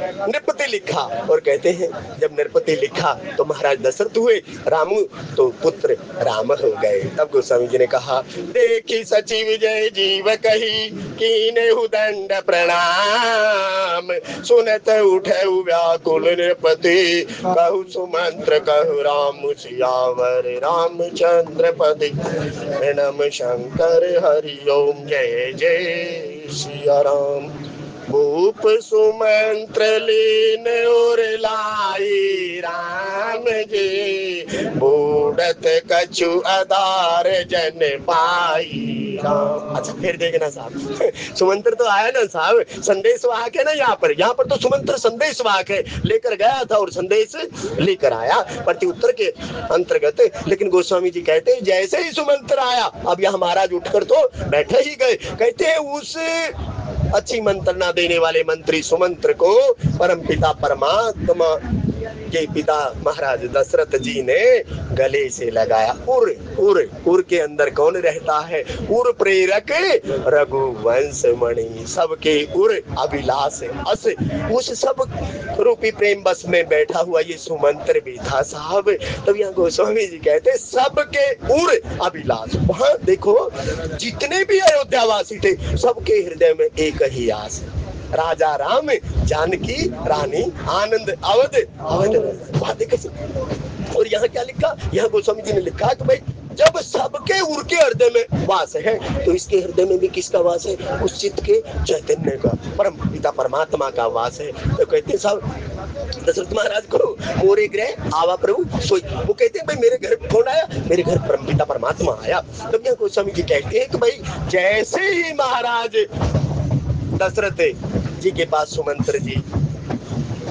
नृपति लिखा और कहते हैं जब नृपति लिखा तो महाराज दशरथ हुए, रामू तो पुत्र राम हो गए। तब गोस्वामी जी ने कहा देखी सचिव जय जीव कही कीने दंड प्रणाम, सुनत उठे व्याकुल नृपति कहु सुमंत्र कहु राम सियावर रामचंद्र पति नम शंकर हरि ओम जय जय सिया राम। भूप सुमंत्र लीन और लाई राम जी, बूढ़त कछु आधार जन पाई राम। अच्छा फिर देखना साहब, सुमंत्र तो आया ना साहब, संदेश वाहक है ना यहाँ पर तो सुमंत्र संदेश वाहक है, लेकर गया था और संदेश लेकर आया प्रत्युत्तर के अंतर्गत। लेकिन गोस्वामी जी कहते हैं जैसे ही सुमंत्र आया, अब यहाँ महाराज उठकर तो बैठे ही गए। कहते हैं उस अच्छी मंत्रणा देने वाले मंत्री सुमंत्र को परमपिता परमात्मा के पिता महाराज दशरथ जी ने गले से लगाया। उर के अंदर कौन रहता है? उर प्रेरक रघुवंश मणि, सबके उर अभिलाष अस, उस सब रूपी प्रेम बस में बैठा हुआ ये सुमंत्र भी था साहब। तब यहाँ गोस्वामी जी कहते सबके उर अभिलाष। वहां देखो जितने भी अयोध्यावासी थे सबके हृदय में एक ही आस, राजा राम जानकी रानी आनंद अवध बातें कैसे। और यहाँ क्या लिखा? यहाँ गोस्वामी जी ने लिखा कि भाई जब सबके उर के हृदय में वास है तो इसके हृदय में भी किसका वास है? उस चित्त के चैतन्य का, परम पिता परमात्मा का वास है। तो कहते साहब दशरथ महाराज को मोरे ग्रह आवा प्रभु सोई। वो कहते हैं भाई मेरे घर कौन आया? मेरे घर परम पिता परमात्मा आया। तब यहाँ गोस्वामी जी कहते हैं कि भाई जैसे ही महाराज दशरथ जी के पास सुमंत्र जी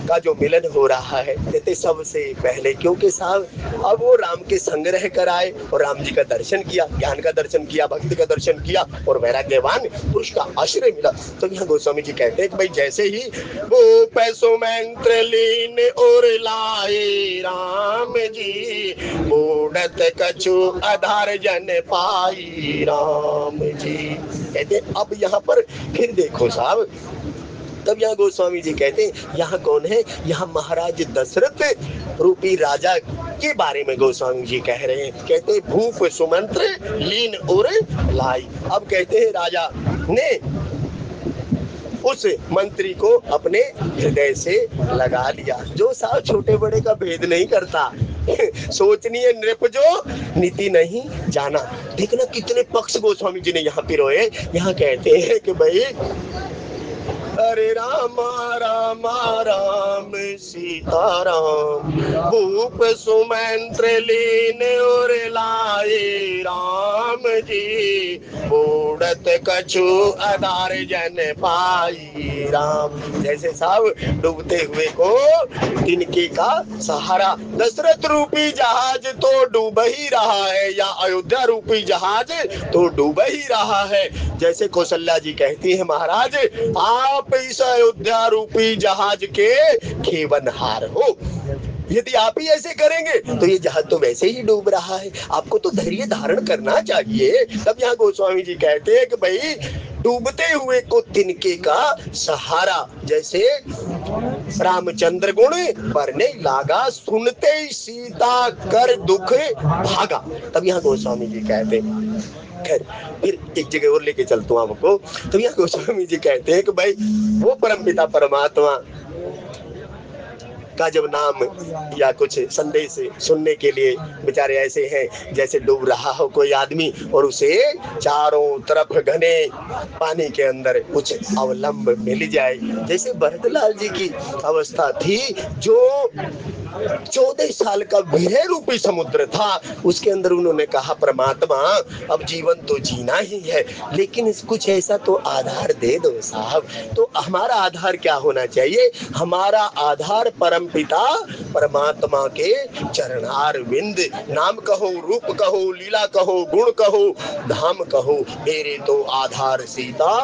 का जो मिलन हो रहा है, कहते सबसे पहले क्योंकि साहब अब वो राम के संग रह कर आए और राम जी का दर्शन किया, ज्ञान का दर्शन किया, भक्ति का दर्शन किया और वैराग्यवान पुरुष का आश्रय मिला। तो यहाँ गोस्वामी जी कहते हैं कि भाई जैसे ही वो पैसों मंत्र लीन और लाए राम जी, बूढ़त कछु आधार जन पाई राम जी। कहते अब यहाँ पर फिर देखो साहब, तब यहाँ गोस्वामी जी कहते हैं यहाँ कौन है? यहाँ महाराज दशरथ रूपी राजा के बारे में गोस्वामी जी कह रहे हैं। कहते हैं भूप सुमंत्र लीन और लाई। अब कहते हैं राजा ने उस मंत्री को अपने हृदय से लगा लिया, जो साहब छोटे बड़े का भेद नहीं करता। सोचनीय नृप जो नीति नहीं जाना। देखना कितने पक्ष गोस्वामी जी ने यहाँ पिरोए। यहाँ कहते हैं कि भाई हरे रामा रामा राम सीता राम, भूप सुमंत्र लीन और लाए राम जी, बूढ़त कछु आधार जन पाई राम। जैसे साहब डूबते हुए को तिनके का सहारा, दशरथ रूपी जहाज तो डूब ही रहा है, या अयोध्या रूपी जहाज तो डूब ही रहा है। जैसे कौशल्या जी कहती है महाराज आप इस अयोध्या रूपी जहाज के खेवनहार हो। यदि आप ही ऐसे करेंगे तो ये जहाज तो वैसे ही डूब रहा है, आपको तो धैर्य धारण करना चाहिए। तब यहाँ गोस्वामी जी कहते हैं कि भाई डूबते हुए को तिनके का सहारा, जैसे रामचंद्र गुण बरने लागा, सुनते ही सीता कर दुख भागा। तब यहाँ गोस्वामी जी कहते हैं, खैर फिर एक जगह और लेके चलता हूँ आपको। तो यहाँ गोस्वामी जी कहते हैं कि भाई वो परमपिता परमात्मा का जब नाम या कुछ संदेश सुनने के लिए बेचारे ऐसे हैं जैसे डूब रहा हो कोई आदमी और उसे चारों तरफ घने पानी के अंदर कुछ अवलंब मिल जाए, जैसे भरतलाल जी की अवस्था थी, जो 14 साल का विरह रूपी समुद्र था, उसके अंदर उन्होंने कहा परमात्मा अब जीवन तो जीना ही है, लेकिन कुछ ऐसा तो आधार दे दो साहब। तो हमारा आधार क्या होना चाहिए? हमारा आधार परम पिता परमात्मा के चरणार विंद, नाम कहो, रूप कहो, लीला कहो, गुण कहो, धाम कहो, मेरे तो आधार सीता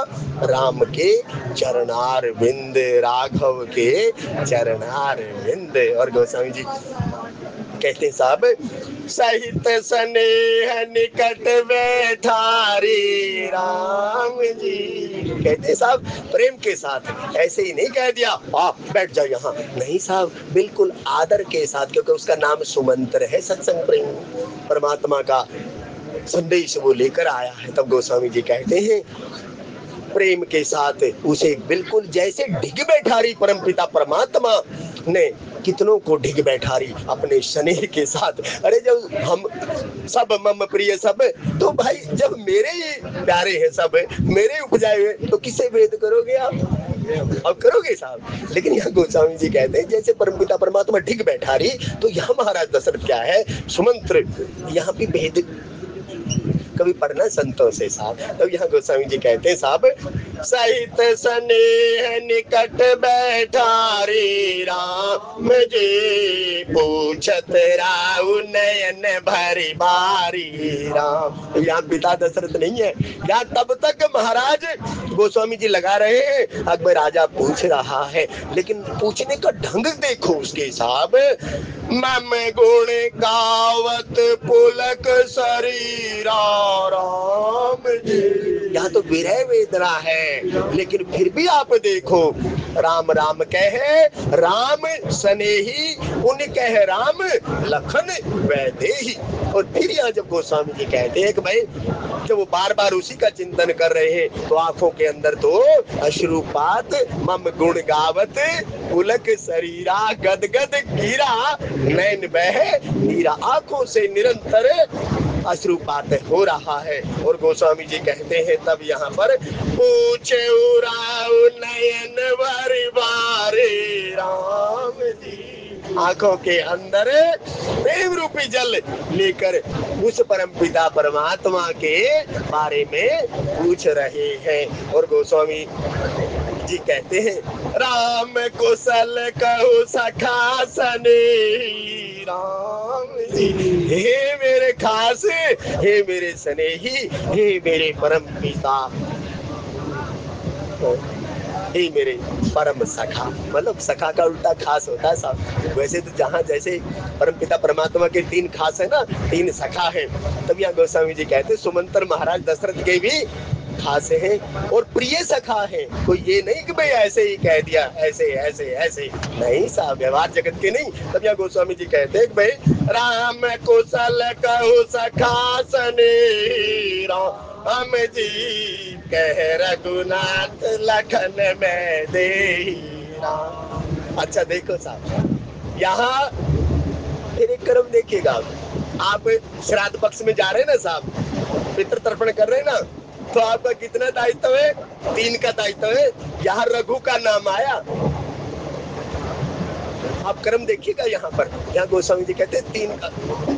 राम के चरणार विंद, राघव के चरणार विंद। और गोस्वामी जी कहते साहब, सहित स्नेह निकट बैठारी राम जी। कहते साहब प्रेम के साथ, ऐसे ही नहीं कह दिया आप बैठ जाओ यहाँ, नहीं साहब, बिल्कुल आदर के साथ, क्योंकि उसका नाम सुमंत्र है, सत्संग प्रेम, परमात्मा का संदेश वो लेकर आया है। तब गोस्वामी जी कहते हैं प्रेम के साथ उसे बिल्कुल जैसे ढिग बैठारी परमपिता परमात्मा ने कितनों को ढिग बैठारी अपने स्नेह के साथ। अरे जब हम सब मम प्रिय सब, तो भाई जब मेरे ही प्यारे हैं सब, मेरे उपजाए हुए, तो किसे भेद करोगे आप? अब करोगे साहब। लेकिन यहाँ गोस्वामी जी कहते हैं जैसे परमपिता परमात्मा ढिग बैठारी, तो यहाँ महाराज दशरथ क्या है? सुमंत्र। यहाँ भी भेद कभी पढ़ना संतों से साहब। तब यहाँ गोस्वामी जी कहते हैं साहब, सहित स्नेह निकट बैठारी राम जी, पूछत राउ नयन भरी बारी राम। यहाँ पिता दशरथ नहीं है, यहाँ तब तक महाराज गोस्वामी जी लगा रहे हैं, अकबर राजा पूछ रहा है, लेकिन पूछने का ढंग देखो उसके साहब, मम गुण गावत पुलक शरीरा राम जी। यहाँ तो विरह वेदना है, लेकिन फिर भी आप देखो, राम राम कहे राम स्नेही, उन कहे राम लखन वैदेही। और फिर यहाँ जब गोस्वामी जी कहते हैं कि भाई जब वो बार बार उसी का चिंतन कर रहे हैं, तो आंखों के अंदर तो अश्रुपात, मम गुण गावत पुलक शरीरा, गदगद गिरा नैन बह नीरा, आंखों से निरंतर अश्रुपात हो रहा है। और गोस्वामी जी कहते हैं तब यहाँ पर, पूछे नयन भरी बारी राम जी, आंखों के अंदर प्रेम रूपी जल लेकर उस परमपिता परमात्मा के बारे में पूछ रहे हैं। और गोस्वामी जी कहते हैं, राम कुशल कहु सखा स्नेही राम जी, हे मेरे खास, हे मेरे स्नेही, हे मेरे परम पिता, हे मेरे परम सखा। मतलब सखा का उल्टा खास होता है साहब। वैसे तो जहाँ जैसे परमपिता परमात्मा के 3 खास है ना, 3 सखा है। तब यहाँ गोस्वामी जी कहते हैं सुमंतर महाराज दशरथ के भी खास हैं और प्रिय सखा है। कोई ये नहीं कि भाई ऐसे ही कह दिया, ऐसे ऐसे ऐसे नहीं साहब, व्यवहार जगत के नहीं। तब यहाँ गोस्वामी जी कहते हैं कि भाई राम कुशल कहु सखा स्नेही राम जी, कह रघुनाथ लखन में देही राम। अच्छा देखो साहब, यहाँ फिर एक कर्म देखिएगा, आप श्राद्ध पक्ष में जा रहे हैं ना साहब, पितृ तर्पण कर रहे हैं ना, तो आपका कितना दायित्व है? 3 का दायित्व है। यहाँ रघु का नाम आया, आप कर्म देखिएगा यहाँ पर। यहाँ गोस्वामी जी कहते हैं 3 का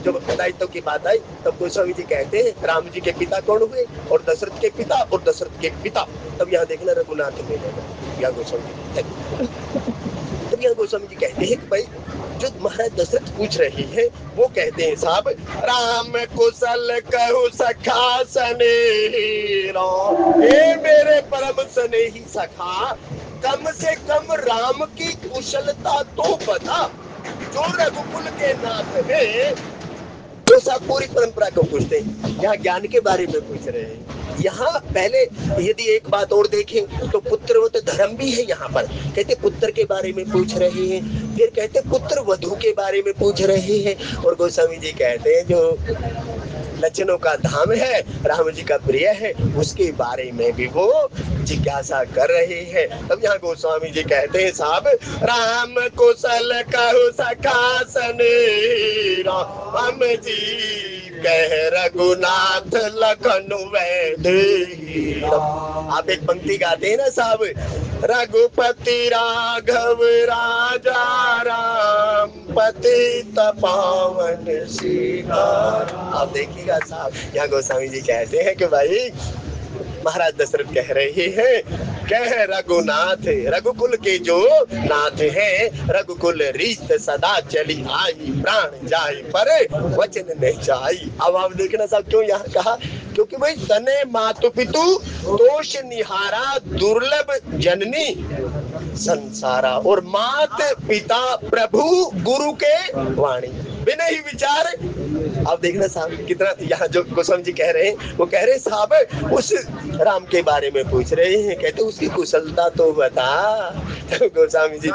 जब दायित्व की बात आई, तब गोस्वामी जी कहते हैं राम जी के पिता कौन हुए, और दशरथ के पिता, और दशरथ के पिता। तब यहाँ देखना रघुनाथ में यहाँ गोस्वामी तब यहाँ गोस्वामी जी कहते हैं कि भाई जो महाराज दशरथ पूछ रहे हैं, वो कहते हैं साहब, राम कुशल कहु सखा स्नेही राम, हे मेरे परम स्नेही सखा, कम से कम राम की कुशलता तो बता। जो रघुकुल के नाथ है, तो सब पूरी परंपरा को पूछते हैं। यहाँ ज्ञान के बारे में पूछ रहे हैं। यहाँ पहले यदि एक बात और देखें तो पुत्रवत धर्म भी है। यहाँ पर कहते पुत्र के बारे में पूछ रहे हैं, फिर कहते पुत्र वधू के बारे में पूछ रहे हैं, और गोस्वामी जी कहते हैं जो लक्षणों का धाम है, राम जी का प्रिय है, उसके बारे में भी वो जिज्ञासा कर रहे हैं। अब यहाँ गोस्वामी जी कहते हैं साहब, राम कुशल कहु सखा सने, राम जी कह रघुनाथ लखन वैदेही। आप एक पंक्ति गाते हैं ना साहब, रघुपति राघव राजा राम पतित पावन सीताराम। आप देखिएगा साहब, यहाँ गोस्वामी जी कहते हैं कि भाई महाराज दशरथ कह रहे हैं, कह रघुनाथ रघुकुल के जो नाथ हैं, रघुकुल रीत सदा चली आई, प्राण जाए पर वचन नहीं जाई। अब आप देखना साहब क्यों यहाँ कहा, क्योंकि भाई तने मातु पितु दोष निहारा दुर्लभ जननी संसारा, और मात पिता प्रभु गुरु के वाणी बिना ही विचार। आप देखना साहब कितना यहाँ जो गोस्वामी जी कह रहे हैं, वो कह रहे हैं साहब उस राम के बारे में पूछ रहे हैं, कहते उसकी कुशलता तो बता। तो गोस्वामी जी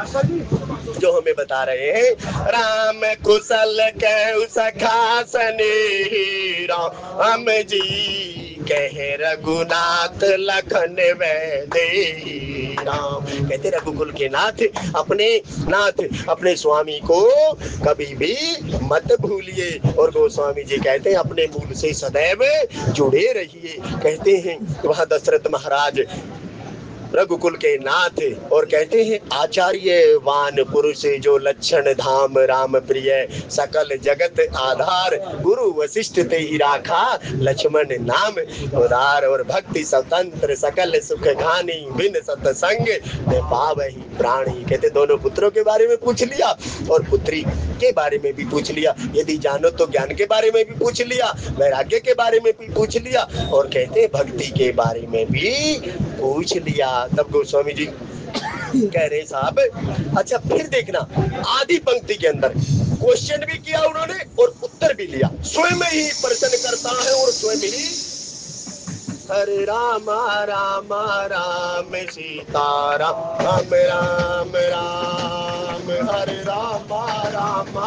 जो हमें बता रहे हैं, राम कुशल कहु सखा सने, राम जी कह रघुनाथ लखन वैदेही। राम कहते रघुकुल के नाथ अपने स्वामी को कभी भी मत भूलिए, और गोस्वामी जी कहते हैं अपने मूल से सदैव जुड़े रहिए। कहते हैं वहाँ दशरथ महाराज रघुकुल के नाथ, और कहते हैं आचार्यवान पुरुष जो लक्षण धाम राम प्रिय, सकल जगत आधार गुरु वशिष्ठ ते ही राखा, लक्ष्मण नाम उदार, और भक्ति स्वतंत्र सकल सुख घानी, बिन सत्संग में पावहि प्राणी। कहते दोनों पुत्रों के बारे में पूछ लिया और पुत्री के बारे में भी पूछ लिया, यदि जानो तो ज्ञान के बारे में भी पूछ लिया, वैराग्य के बारे में भी पूछ लिया, और कहते भक्ति के बारे में भी पूछ लिया। तब गोस्वामी जी कह रहे साहब, अच्छा फिर देखना आधी पंक्ति के अंदर क्वेश्चन भी किया उन्होंने और उत्तर भी लिया, स्वयं ही प्रश्न करता है और स्वयं ही हरे राम राम राम सीता राम राम राम, हरे राम राम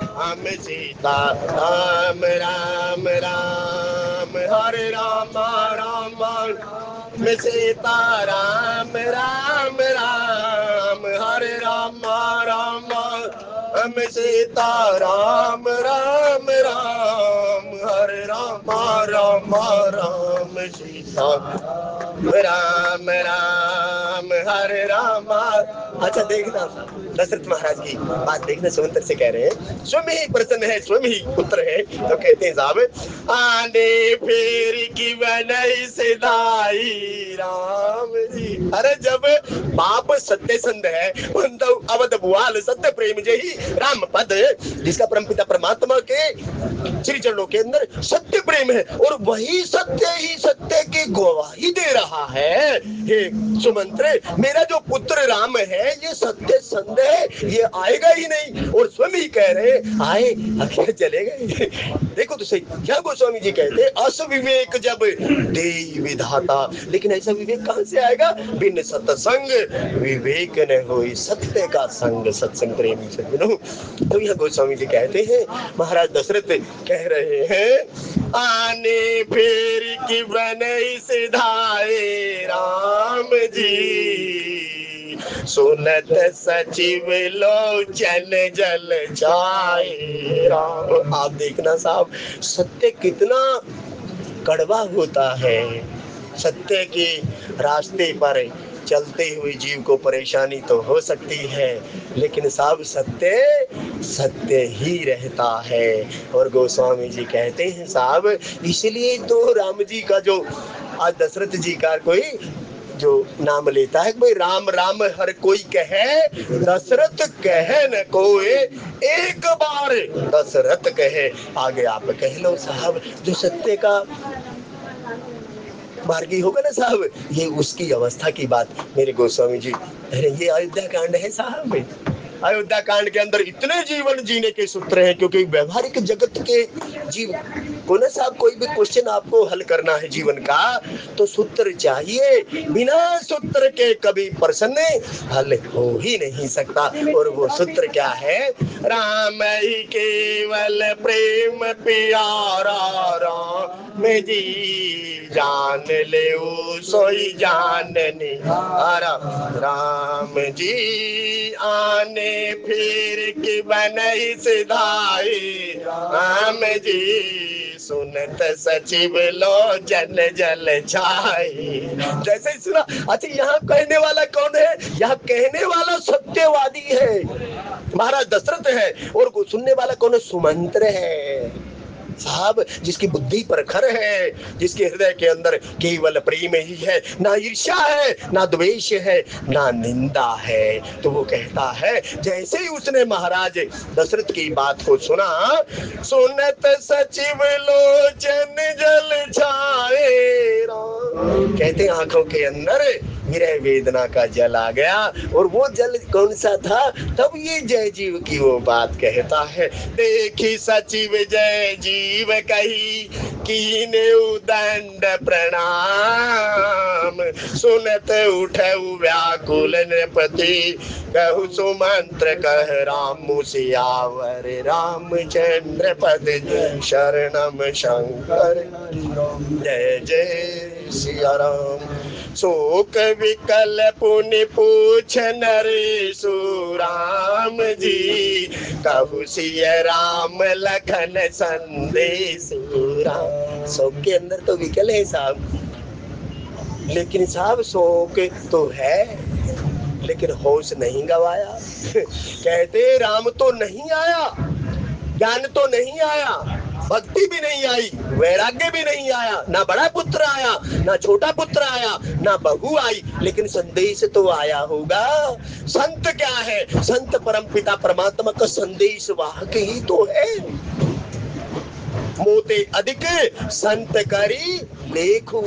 राम सीता राम राम राम, हरे राम राम सीता राम राम राम, हरे राम राम सीता राम राम राम, हरे राम राम राम सीता राम राम, हरे राम। अच्छा देखना दशरथ महाराज की बात देखना, सुमंत्र से कह रहे हैं स्वयं ही प्रसन्न है, स्वयं ही पुत्र है। तो कहते हैं साहब, आने फिर की बनई सिधाई राम जी। अरे जब बाप सत्य संध है, अवध भुआल सत्य प्रेम जही राम पद, जिसका परमपिता परमात्मा के श्री चरणों के अंदर सत्य प्रेम है, और वही सत्य ही सत्य की गवाही दे रहा है। हे सुमंत्र, मेरा जो पुत्र राम है ये सत्य संध है, ये आएगा ही नहीं, और स्वयं ही कह रहे आए अखिर चले गए। देखो तो सही, क्या गोस्वामी जी कहते अस विवेक जब दे विधाता, लेकिन ऐसा विवेक कहां से आएगा, बिन सत्संग विवेक न होई, सत्य का संग सत्संग प्रेमी सज्जनों। तो यह गोस्वामी जी कहते हैं, महाराज दशरथ कह रहे हैं, आने फिर की बनई सिधाए राम जी, सुनत सचिव लोचन जल जाए राम। आप देखना साहब, सत्य कितना कड़वा होता है। सत्य के रास्ते पर चलते हुए जीव को परेशानी तो हो सकती है, लेकिन साहब सत्य सत्य ही रहता है। और गोस्वामी जी कहते हैं साहब, इसलिए तो राम जी का जो आज दशरथ जी का कोई जो नाम लेता है, भाई राम राम हर कोई कहे, दशरथ कहे न कोई, एक बार दशरथ कहे। आगे आप कह लो साहब, जो सत्य का मार्गी होगा ना साहब, ये उसकी अवस्था की बात मेरे गोस्वामी जी। अरे ये अयोध्या कांड है साहब, अयोध्या कांड के अंदर इतने जीवन जीने के सूत्र हैं, क्योंकि व्यवहारिक जगत के जीवन को ना साहब, कोई भी क्वेश्चन आपको हल करना है जीवन का तो सूत्र चाहिए। बिना सूत्र के कभी प्रश्न हल हो ही नहीं सकता। और वो सूत्र क्या है? राम ही केवल प्रेम प्यारा, राम जी जान ले सोई जानने हारा। राम जी आने फिर की बनई सिधाई, राम जी सुनत सचिव लो जन जल छाई। जैसे ही सुना। अच्छा, यहाँ कहने वाला कौन है? यहाँ कहने वाला सत्यवादी है, महाराज दशरथ है। और सुनने वाला कौन है? सुमंत्र है साहब, जिसकी बुद्धि प्रखर है, जिसके हृदय के अंदर केवल प्रेम ही है, ना ईर्ष्या है, ना द्वेष है, ना निंदा है। तो वो कहता है, जैसे ही उसने महाराज दशरथ की बात को सुना, सुनत सचिव लोचन जल छाए, कहते आंखों के अंदर विरह वेदना का जल आ गया। और वो जल कौन सा था? तब ये जय जीव की वो बात कहता है, देखी सचिव जय जीव कही कीने उदंड प्रणाम, सुनत उठे व्याकुल नृपति, कहु सुमंत्र कह राम सियावर, रामचंद्र पद शरणम शंकर, जय जय सिया राम। शोक विकल पुनि पूछ नरेशु, राम जी कहु सिय राम लखन संदेशु, राम। शोक के अंदर तो विकल है साहब, लेकिन साहब शोक तो है, लेकिन होश नहीं गवाया। कहते राम तो नहीं आया, ज्ञान तो नहीं आया, भक्ति भी नहीं आई, वैराग्य भी नहीं आया, ना बड़ा पुत्र आया, ना छोटा पुत्र आया, ना बहू आई, लेकिन संदेश तो आया होगा। संत क्या है? संत परमपिता परमात्मा का संदेश वाहक ही तो है। मोते अधिक संत करी लेखू।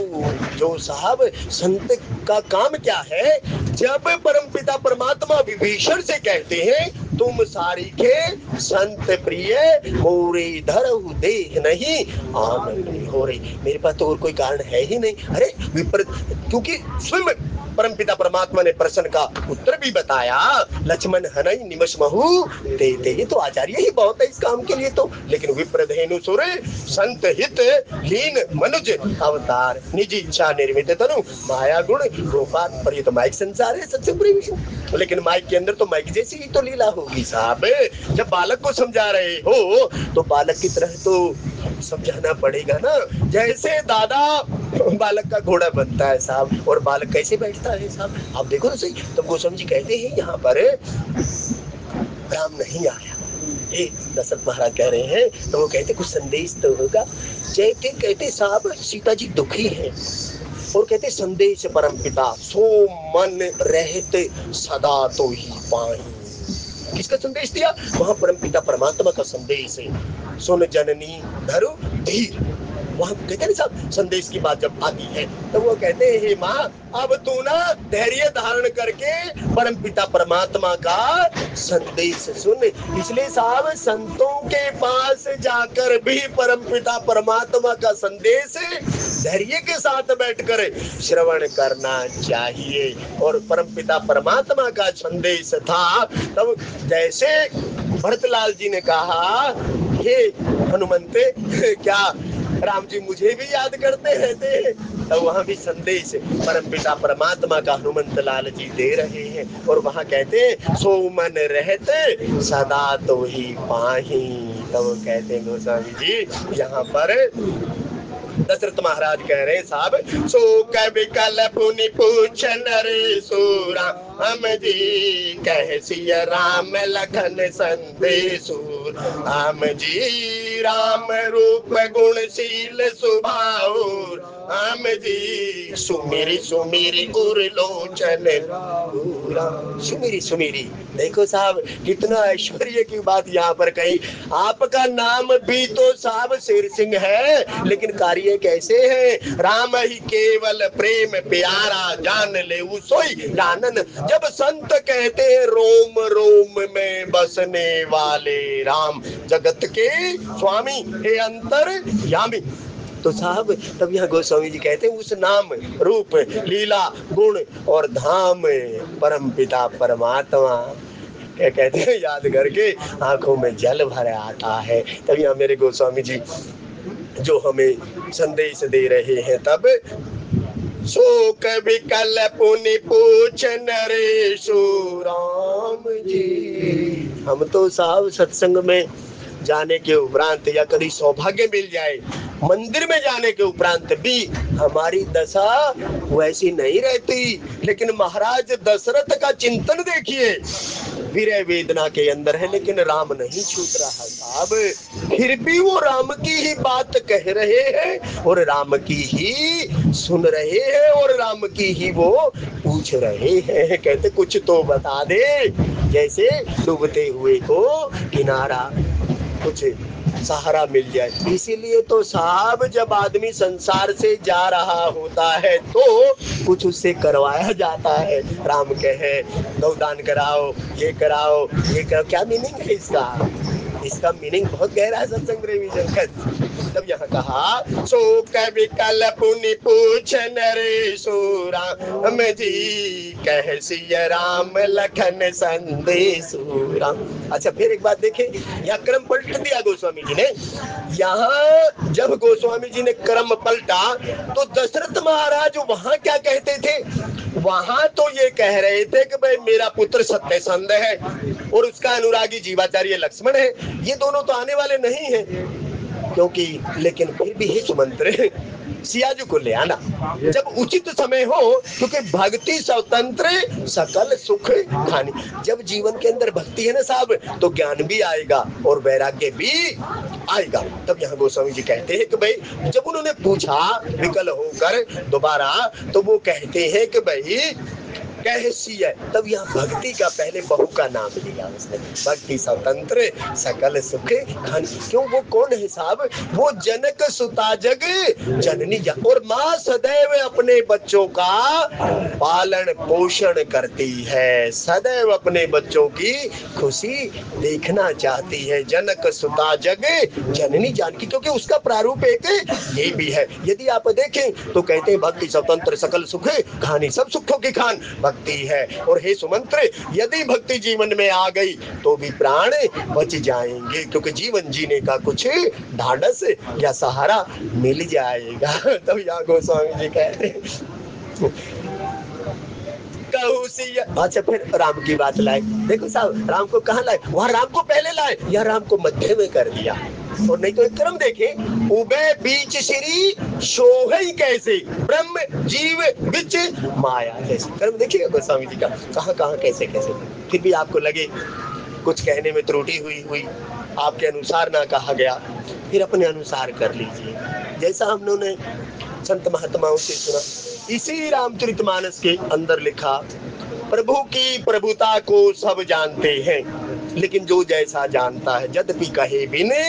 जो साहब संत का काम क्या है? जब परमपिता परमात्मा विभीषण से कहते हैं, तुम सारी के संत प्रिय मोरे धरहु देह नहीं आनंद हो रही। मेरे पास तो और कोई कारण है ही नहीं। अरे विपरीत, क्योंकि स्वयं परमपिता परमात्मा ने प्रश्न का उत्तर भी बताया, लक्ष्मण हनई निमश महु देते। ये तो आचार्य ही बहुत है इस काम के लिए तो। लेकिन विप्रधेनु सुर संत हित लीन मनुज अवतार, निजी इच्छा निर्मित तनु माया गुण गोपाल। पर ये तो माइक संसार है सबसे बड़ी विषय। लेकिन माइक के अंदर तो माइक जैसी ही तो लीला होगी साहब। जब बालक को समझा रहे हो तो बालक की तरह तो समझाना पड़ेगा ना। जैसे दादा बालक का घोड़ा बनता है साहब, और बालक कैसे बैठता है साहब, आप देखो तो सही। तो गोस्वामी जी कहते हैं यहाँ पर राम नहीं आया, ये दशरथ महाराज कह रहे हैं। तो वो कहते कुछ संदेश तो होगा। जैसे कहते साहब सीता जी दुखी है, और कहते संदेश परम पिता सो मन रहते सदा तो ही पाई। किसका संदेश दिया? वहां परम पिता परमात्मा का संदेश है। सुन जननी धरु धीर। वहां कहते हैं साहब संदेश की बात जब आती है तो वो कहते हैं, हे माँ अब तू ना धैर्य धारण करके परम पिता परमात्मा का संदेश सुन। इसलिए साहब संतों के पास जाकर भी परम पिता परमात्मा का संदेश धैर्य के साथ बैठकर श्रवण करना चाहिए। और परम पिता परमात्मा का संदेश था। तब जैसे भरतलाल जी ने कहा, हे हनुमंते क्या राम जी मुझे भी याद करते रहते हैं? तो वहां भी संदेश परम पिता परमात्मा का हनुमंत लाल जी दे रहे हैं। और वहां कहते हैं सो मन रहते सदा तो ही पाही। तो वो कहते हैं गोस्वामी जी यहाँ पर दशरथ महाराज कह रहे हैं साहब, सो विकल पुनि पूछ नरेशु, राम जी कह सिय राम लखन संदेशु। राम जी राम रूप गुणशील स्वभाव, राम जी सुमिरी सुमिरी उर लोचन। सुमिरी सुमिरी, देखो साहब कितना ऐश्वर्य की बात यहाँ पर कही। आप आपका नाम भी तो साहब शेर सिंह है, लेकिन कार्य कैसे है? राम ही केवल प्रेम प्यारा, जान ले सोई जानन। जब संत कहते हैं रोम रोम में बसने वाले राम, जगत के स्वामी हे अंतर यामी। तो साहब तब यहाँ गोस्वामी जी कहते हैं उस नाम रूप लीला गुण और धाम परम पिता परमात्मा, क्या कहते हैं, याद करके आंखों में जल भर आता है। तब यहाँ मेरे गोस्वामी जी जो हमें संदेश दे रहे हैं, तब शोक विकल पुनि पूछ नरेशु राम जी। हम तो साहब सत्संग में जाने के उपरांत या कभी सौभाग्य मिल जाए मंदिर में जाने के उपरांत भी हमारी दशा वैसी नहीं रहती। लेकिन महाराज दशरथ का चिंतन देखिए, विरह वेदना के अंदर है लेकिन राम नहीं छूट रहा साहब, फिर भी वो राम की ही बात कह रहे हैं और राम की ही सुन रहे हैं और राम की ही वो पूछ रहे हैं। कहते कुछ तो बता दे, जैसे डूबते हुए को किनारा, कुछ सहारा मिल जाए। इसीलिए तो साहब जब आदमी संसार से जा रहा होता है तो कुछ उससे करवाया जाता है। राम कहे गौदान कराओ, ये कराओ, ये कराओ, क्या मीनिंग है इसका? इसका मीनिंग बहुत गहरा है सत्संग प्रेमी जगत। तब यहाँ कहा शोक विकल पुनि पूछ नरेशु राम जी, कह सिय राम लखन संदेशु राम। अच्छा फिर एक बात देखें, यहाँ क्रम पलट दिया गोस्वामी जी ने। यहाँ जब गोस्वामी जी ने क्रम पलटा तो दशरथ महाराज वहां क्या कहते थे? वहां तो ये कह रहे थे कि भाई मेरा पुत्र सत्यसंध है और उसका अनुरागी जीवाचार्य लक्ष्मण है। ये दोनों तो आने वाले नहीं है क्योंकि, लेकिन फिर भी हे सुमंत्र सियाजू को ले आना जब उचित समय हो, क्योंकि भक्ति स्वतंत्र सकल सुख खानी। जब जीवन के अंदर भक्ति है ना साहब, तो ज्ञान भी आएगा और वैराग्य भी आएगा। तब यहाँ गोस्वामी जी कहते हैं कि भाई जब उन्होंने पूछा विकल होकर दोबारा, तो वो कहते हैं कि भाई कैसी है। तब यहाँ भक्ति का पहले बहू का नाम लिया उसने, भक्ति स्वतंत्र सकल सुख खानी। क्यों, वो कौन है साहब? वो जनक सुता जग जननी और माँ सदैव अपने बच्चों का पालन पोषण करती है, सदैव अपने बच्चों की खुशी देखना चाहती है। जनक सुता जग जननी जानकी, क्योंकि उसका प्रारूप एक ये भी है। यदि आप देखें तो कहते हैं भक्ति स्वतंत्र सकल सुख खानी, सब सुखों की खान भक्ति है। और हे सुमंत्र यदि भक्ति जीवन में आ गई तो भी प्राण बच जाएंगे, क्योंकि जीवन जीने का कुछ ढाढ़स या सहारा मिल जाएगा। तब यहाँ गोस्वामी जी कहते हैं अच्छा फिर राम की बात लाए। देखो साहब राम को कहाँ लाए? वहां राम को पहले लाए, यहाँ राम को मध्य में कर दिया। और नहीं तो एक क्रम देखे, उबे बीच श्री शोहई कैसे, ब्रह्म जीव बिच माया जैसे। क्रम देखिएगा गोस्वामी जी का, कहाँ कहाँ कैसे कैसे। फिर भी आपको लगे कुछ कहने में त्रुटि हुई, आपके अनुसार ना कहा गया, फिर अपने अनुसार कर लीजिए। जैसा हम लोगों ने संत महात्माओं से सुना, इसी रामचरितमानस के अंदर लिखा, प्रभु की प्रभुता को सब जानते हैं, लेकिन जो जैसा जानता है यद्यपि कहे बिने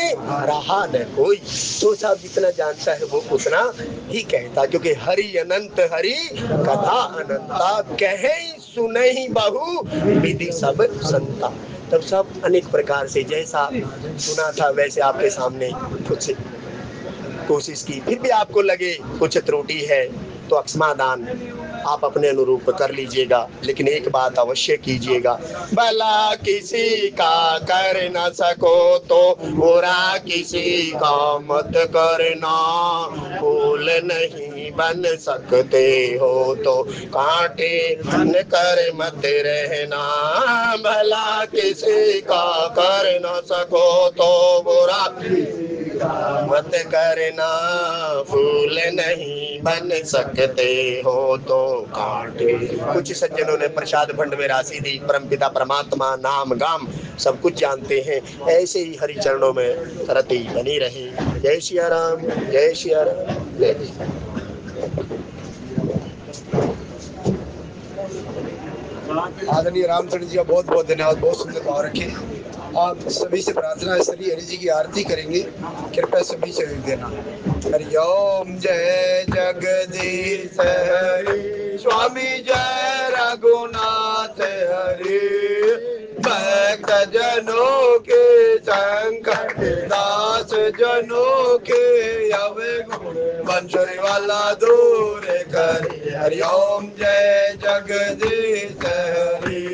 रहा न कोई। तो साहब जितना जानता है वो उतना ही कहता, क्योंकि हरि अनंत हरि कथा अनंता, कहे सुने ही बहु विधि सब संता। तब सब अनेक प्रकार से जैसा सुना था वैसे आपके सामने कुछ कोशिश की। फिर भी आपको लगे कुछ त्रुटि है तो अक्षमादान आप अपने अनुरूप कर लीजिएगा, लेकिन एक बात अवश्य कीजिएगा, भला किसी का कर न सको तो बुरा किसी का मत करना, फूल नहीं बन सकते हो तो कांटे बन कर मत रहना। भला किसी का कर न सको तो बुरा मत करना, फूल नहीं बन सकते हो तो कांटे। कुछ सज्जनों ने प्रसाद भंड में राशि दी, परमपिता परमात्मा नाम गाम सब कुछ जानते हैं। ऐसे ही हरि चरणों में रति बनी रहे। जय सिया राम, जय सिया राम, जय आदरणीय रामचंद्र जी का बहुत बहुत धन्यवाद, बहुत सुंदर भाव रखे। आप सभी से प्रार्थना है, श्री हरि जी की आरती करेंगे, कृपया सभी से देना। हरिओम जय जगदीश हरि, स्वामी जय रघुनाथ हरि, भक्त जनों के संकट दास जनों के अवगुण, बंसुरी वाला दूर करे। हरिओम जय जगदीश हरि,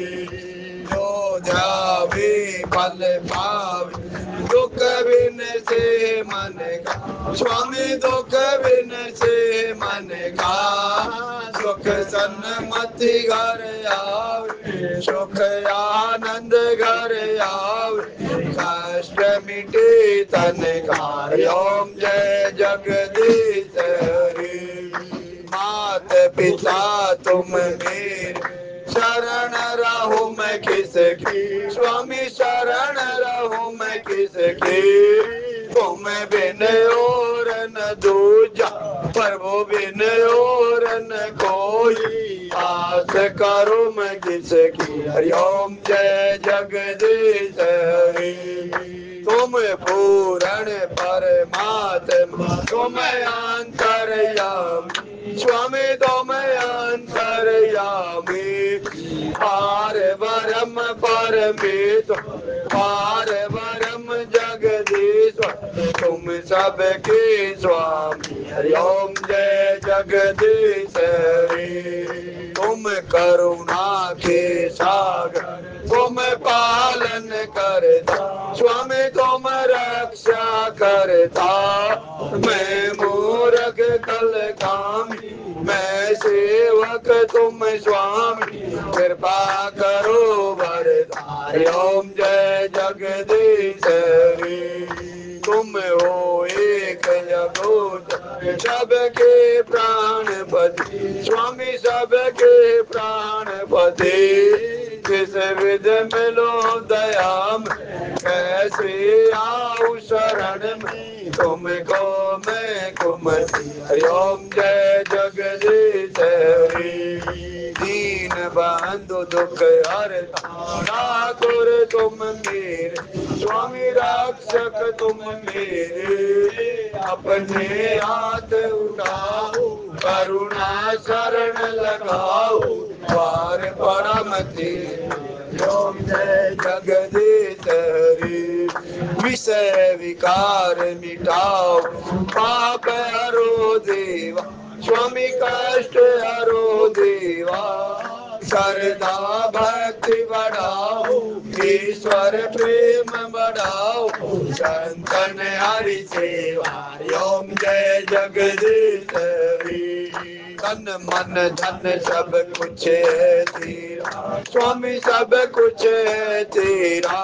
जो ध्यावे फल पावे, दुख बिन से मन का स्वामी, दुख बिन से मन का सुख सन्मति घर आवे, सुख आनंद घर आवे, कष्ट मिटे तन का। ओम जय जगदीश हरि, मात पिता तुम मेरे, शरण रहूं मैं किसकी, स्वामी शरण रहूं मैं किसकी, तुम बिन और न दूजा, प्रभु बिन और न कोई, आस करो मैं किसकी। हरिओम जय जगदीश हरि, तुम पूर्ण परमात्मा, तुम अंतर्यामी, स्वामी तुम अंतर्यामी, पार ब्रह्म परमेश्वर, पार ब्रह्म जगदीश्वर, तुम सबके स्वामी। हरिओम जय जगदीश हरि, तुम करुणा के सागर, तुम पालन करता, स्वामी तुम रक्षा करता, मैं मूर्ख कल कामी, मैं सेवक तुम स्वामी, कृपा करो वरदान। ओम जय जगदीश हरि, तुम हो एक जगोचर, सबके प्राणपति, स्वामी सबके प्राणपति, किस विध मिलो दया में, कैसे आऊं शरण में, तुमको मैं कुमति। हरिओम जय जगदीश हरि, दीन बंधु दुख हरता, ठाकुर तुम मेरे, स्वामी रक्षक तुम मेरे, अपने हाथ उठाओ, करुणा शरण लगाओ, द्वार परमति। ओम जय जगदीश हरि, विषय विकार मिटाओ, पाप हरो देवा, स्वामी कष्ट हरो देवा, श्रद्धा भक्ति बढ़ाओ, ईश्वर प्रेम बढ़ाओ, संतन हरि सेवा। ओम जय जगदीश हरि, तन मन धन सब कुछ है तेरा, स्वामी सब कुछ है तेरा,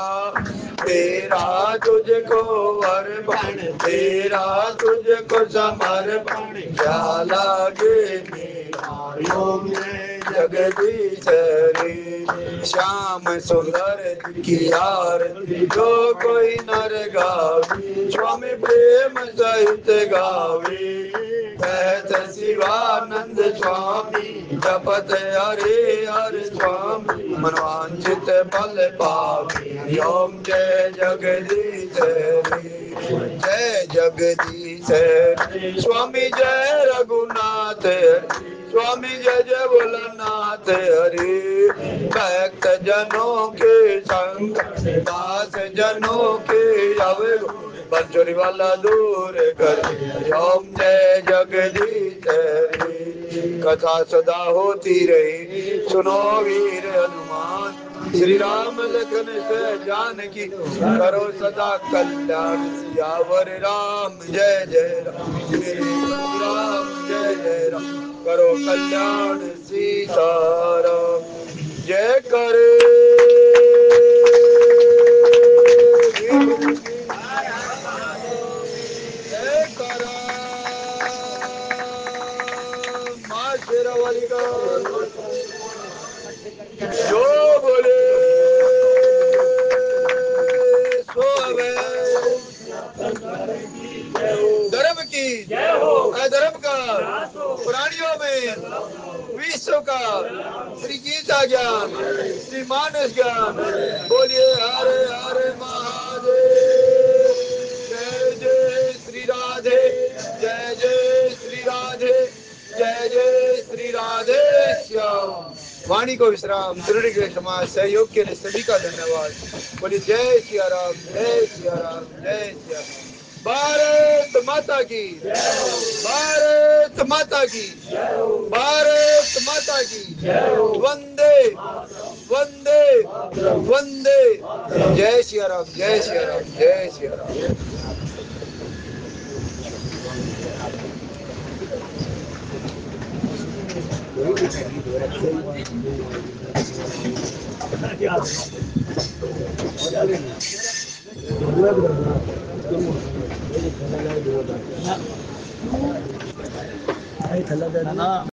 तेरा तुझको अर्पण, तेरा तुझको समर्पण, क्या लागे मेरा। ओम जय जगदीश हरि, श्याम सुंदर की आरती जो कोई नर गावे, स्वामी प्रेम सहित गावे, कहत शिवानंद स्वामी, जपत हरे हरे स्वामी, मनवांचित फल पावे। ओम जय जगदीश हरि, जय जगदीश हरि, स्वामी जय रघुनाथ हरि, स्वामी जय जय भोलानाथ हरि, भक्त जनों के संकट, दास जनों के अवगुण, बंसुरी वाला दूर करे। ओम जय जगदीश हरि, कथा सदा होती रही, सुनो वीर हनुमान, श्री राम लखन से जानकी, करो सदा कल्याण, सियावर राम जय जय राम, श्री राम जय जय राम, करो कल्याण सीताराम। जय करे जय करा माँ शेरावाली का जो बोले सो हवे, धर्म की अधर्म का प्राणियों में विश्व का श्री गीता ज्ञान, श्री मानस ज्ञान। बोलिए हरे हरे महादेव। जय जय श्री राधे, जय जय श्री राधे, जय जय श्री राधे श्याम। वाणी को विश्राम, त्रुटि के क्षमा, सहयोग के लिए सभी का धन्यवाद। बोलिए जय सिया राम, जय सिया राम, जय सिया राम। भारत माता की, भारत माता की, भारत माता की। वंदे वंदे वंदे। जय सिया राम, जय सिया राम, जय सिया राम।